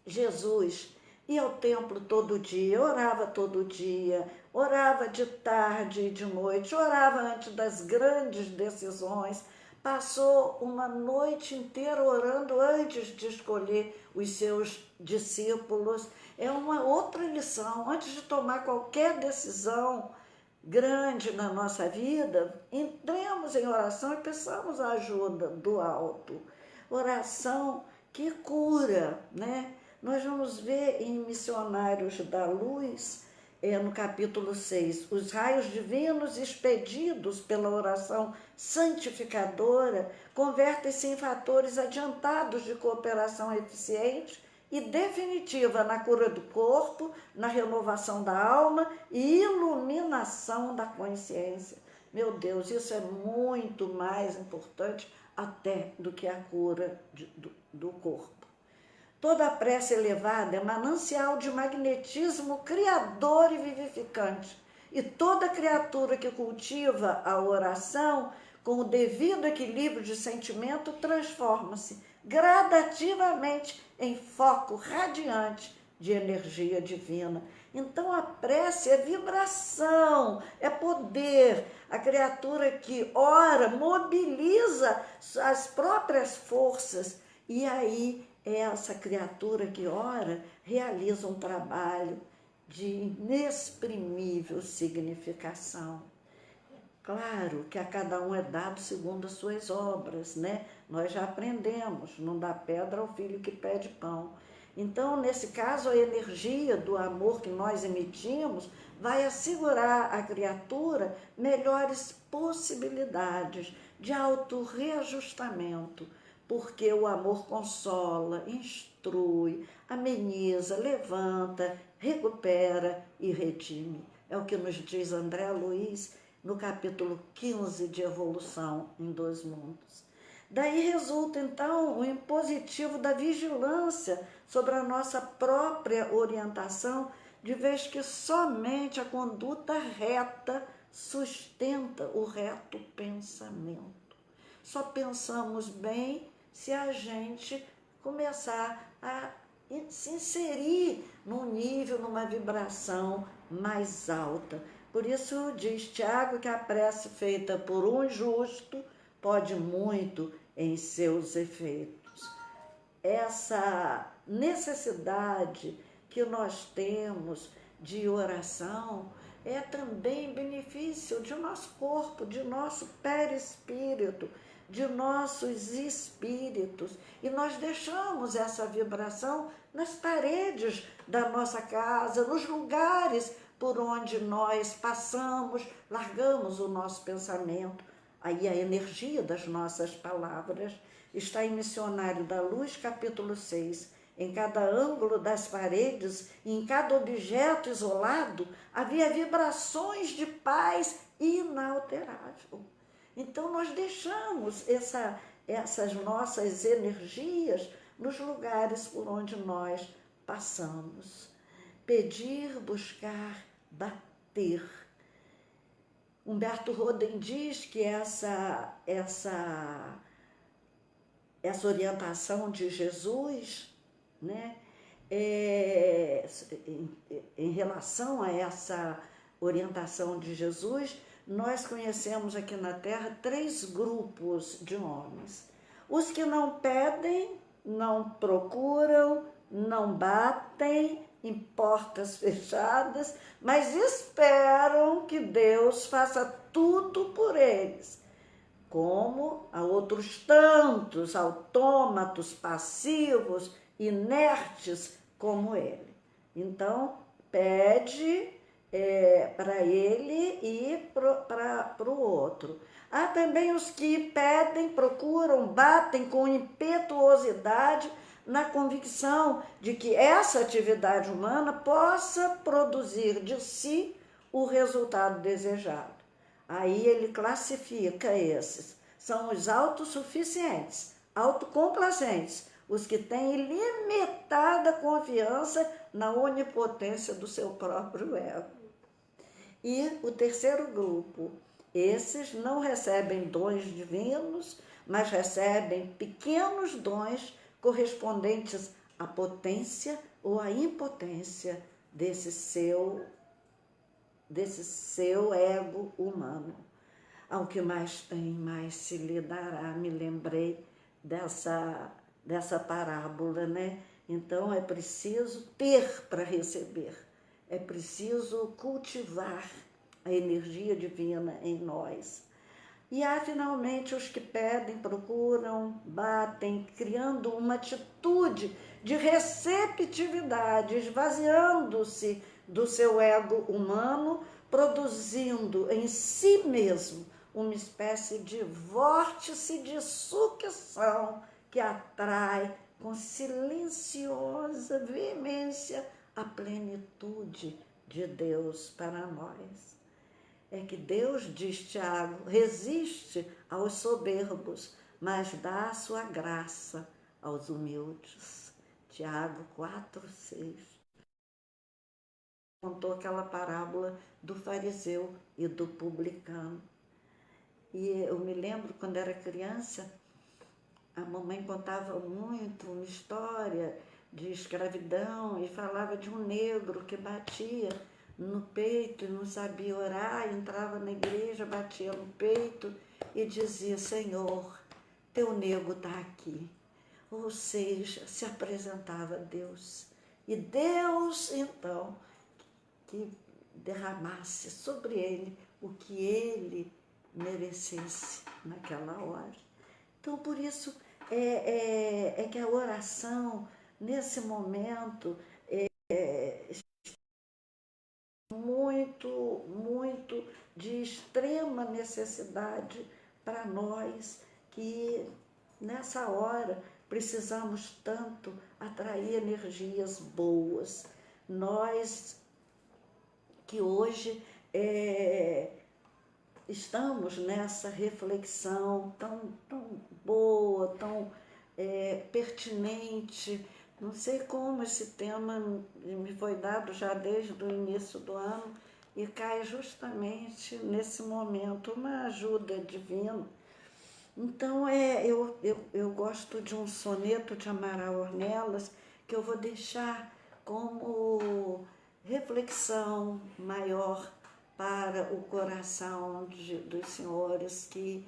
Jesus ia ao templo todo dia, orava todo dia, orava de tarde e de noite, orava antes das grandes decisões, passou uma noite inteira orando antes de escolher os seus discípulos. É uma outra lição. Antes de tomar qualquer decisão, grande na nossa vida, entremos em oração e peçamos a ajuda do alto. Oração que cura, né? Nós vamos ver em Missionários da Luz, no capítulo 6, os raios divinos expedidos pela oração santificadora convertem-se em fatores adiantados de cooperação eficiente e definitiva na cura do corpo, na renovação da alma e iluminação da consciência. Meu Deus, isso é muito mais importante até do que a cura do corpo. Toda a prece elevada é manancial de magnetismo criador e vivificante. E toda criatura que cultiva a oração com o devido equilíbrio de sentimento transforma-se gradativamente em foco radiante de energia divina. Então a prece é vibração, é poder. A criatura que ora mobiliza as próprias forças e aí essa criatura que ora realiza um trabalho de inexprimível significação. Claro que a cada um é dado segundo as suas obras, né? Nós já aprendemos, não dá pedra ao filho que pede pão. Então, nesse caso, a energia do amor que nós emitimos vai assegurar à criatura melhores possibilidades de autorreajustamento, porque o amor consola, instrui, ameniza, levanta, recupera e redime. É o que nos diz André Luiz no capítulo 15 de Evolução em Dois Mundos. Daí resulta, então, o impositivo da vigilância sobre a nossa própria orientação, de vez que somente a conduta reta sustenta o reto pensamento. Só pensamos bem se a gente começar a se inserir num nível, numa vibração mais alta. Por isso diz Tiago que a prece feita por um justo pode muito em seus efeitos. Essa necessidade que nós temos de oração é também benefício de nosso corpo, de nosso perispírito, de nossos espíritos. E nós deixamos essa vibração nas paredes da nossa casa, nos lugares por onde nós passamos, largamos o nosso pensamento. Aí a energia das nossas palavras está em Missionário da Luz, capítulo 6. Em cada ângulo das paredes, em cada objeto isolado, havia vibrações de paz inalterável. Então, nós deixamos essas nossas energias nos lugares por onde nós passamos. Pedir, buscar, bater. Humberto Roden diz que essa orientação de Jesus, né, em relação a essa orientação de Jesus, nós conhecemos aqui na Terra 3 grupos de homens. Os que não pedem, não procuram, não batem em portas fechadas, mas esperam que Deus faça tudo por eles, como a outros tantos autômatos passivos, inertes como ele. Então, pede para ele e para o outro. Há também os que pedem, procuram, batem com impetuosidade na convicção de que essa atividade humana possa produzir de si o resultado desejado. Aí ele classifica esses. São os autossuficientes, autocomplacentes, os que têm ilimitada confiança na onipotência do seu próprio ego. E o terceiro grupo, esses não recebem dons divinos, mas recebem pequenos dons correspondentes à potência ou à impotência desse seu ego humano. Ao que mais tem, mais se lhe dará. Me lembrei dessa parábola, né? Então é preciso ter para receber, é preciso cultivar a energia divina em nós. E há finalmente os que pedem, procuram, batem, criando uma atitude de receptividade, esvaziando-se do seu ego humano, produzindo em si mesmo uma espécie de vórtice de sucção que atrai com silenciosa veemência a plenitude de Deus para nós. É que Deus, diz Tiago, resiste aos soberbos, mas dá a sua graça aos humildes. Tiago 4:6. Contou aquela parábola do fariseu e do publicano. E eu me lembro, quando era criança, a mamãe contava muito uma história de escravidão e falava de um negro que batia no peito e não sabia orar, entrava na igreja, batia no peito e dizia: Senhor, teu nego está aqui. Ou seja, se apresentava a Deus. E Deus, então, que derramasse sobre ele o que ele merecesse naquela hora. Então, por isso é que a oração, nesse momento, muito de extrema necessidade para nós, que nessa hora precisamos tanto atrair energias boas. Nós que hoje estamos nessa reflexão tão boa, tão pertinente. Não sei como esse tema me foi dado já desde o início do ano e cai justamente nesse momento, uma ajuda divina. Então, eu gosto de um soneto de Amaral Ornelas que eu vou deixar como reflexão maior para o coração dos senhores que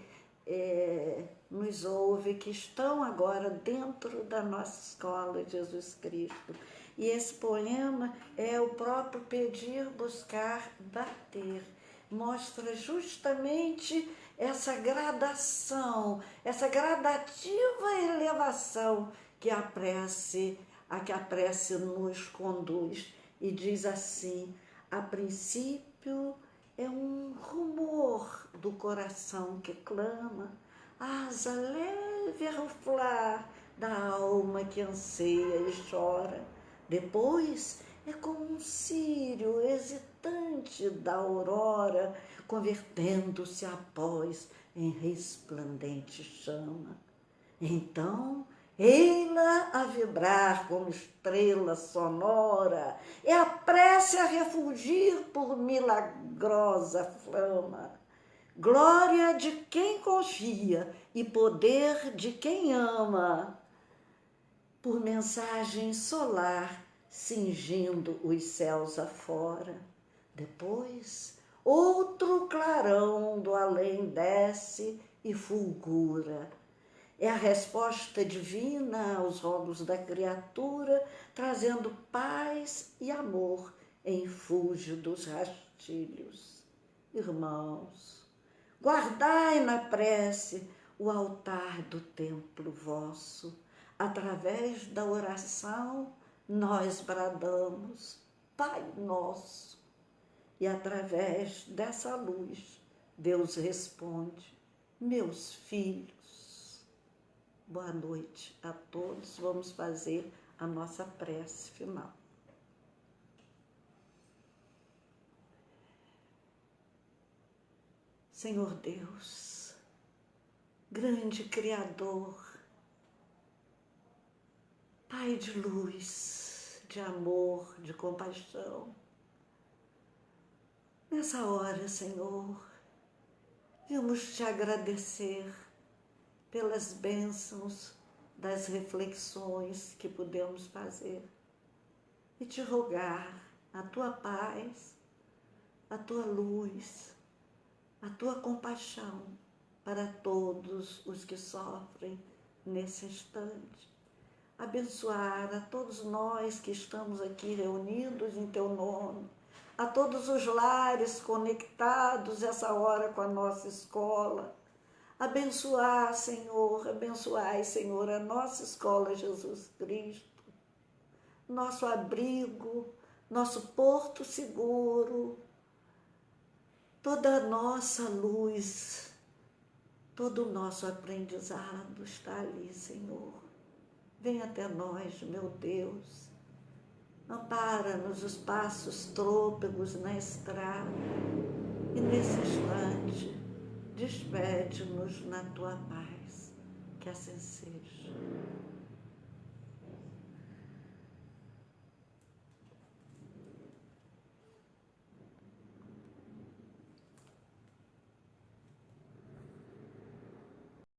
nos ouvem, que estão agora dentro da nossa escola de Jesus Cristo. E esse poema é o próprio pedir, buscar, bater. Mostra justamente essa gradação, essa gradativa elevação que a prece nos conduz. E diz assim: a princípio é um rumor do coração que clama, asa leve a ruflar da alma que anseia e chora. Depois é como um círio hesitante da aurora, convertendo-se após em resplandente chama. Então, ei-la a vibrar como estrela sonora, e a prece a refulgir por milagrosa flama. Glória de quem confia e poder de quem ama, por mensagem solar cingindo os céus afora. Depois, outro clarão do além desce e fulgura. É a resposta divina aos olhos da criatura, trazendo paz e amor em fúlgidos rastilhos. Irmãos, guardai na prece o altar do templo vosso. Através da oração, nós bradamos, Pai Nosso. E através dessa luz, Deus responde, meus filhos. Boa noite a todos. Vamos fazer a nossa prece final. Senhor Deus, grande Criador, Pai de luz, de amor, de compaixão, nessa hora, Senhor, vimos te agradecer pelas bênçãos das reflexões que pudemos fazer e te rogar a tua paz, a tua luz, a tua compaixão para todos os que sofrem nesse instante. Abençoar a todos nós que estamos aqui reunidos em teu nome, a todos os lares conectados essa hora com a nossa escola. Abençoar, Senhor, abençoai, Senhor, a nossa escola Jesus Cristo, nosso abrigo, nosso porto seguro, toda a nossa luz, todo o nosso aprendizado está ali, Senhor. Vem até nós, meu Deus. Ampara-nos os passos trôpegos na estrada e nesse instante despede-nos na tua paz. Que assim seja.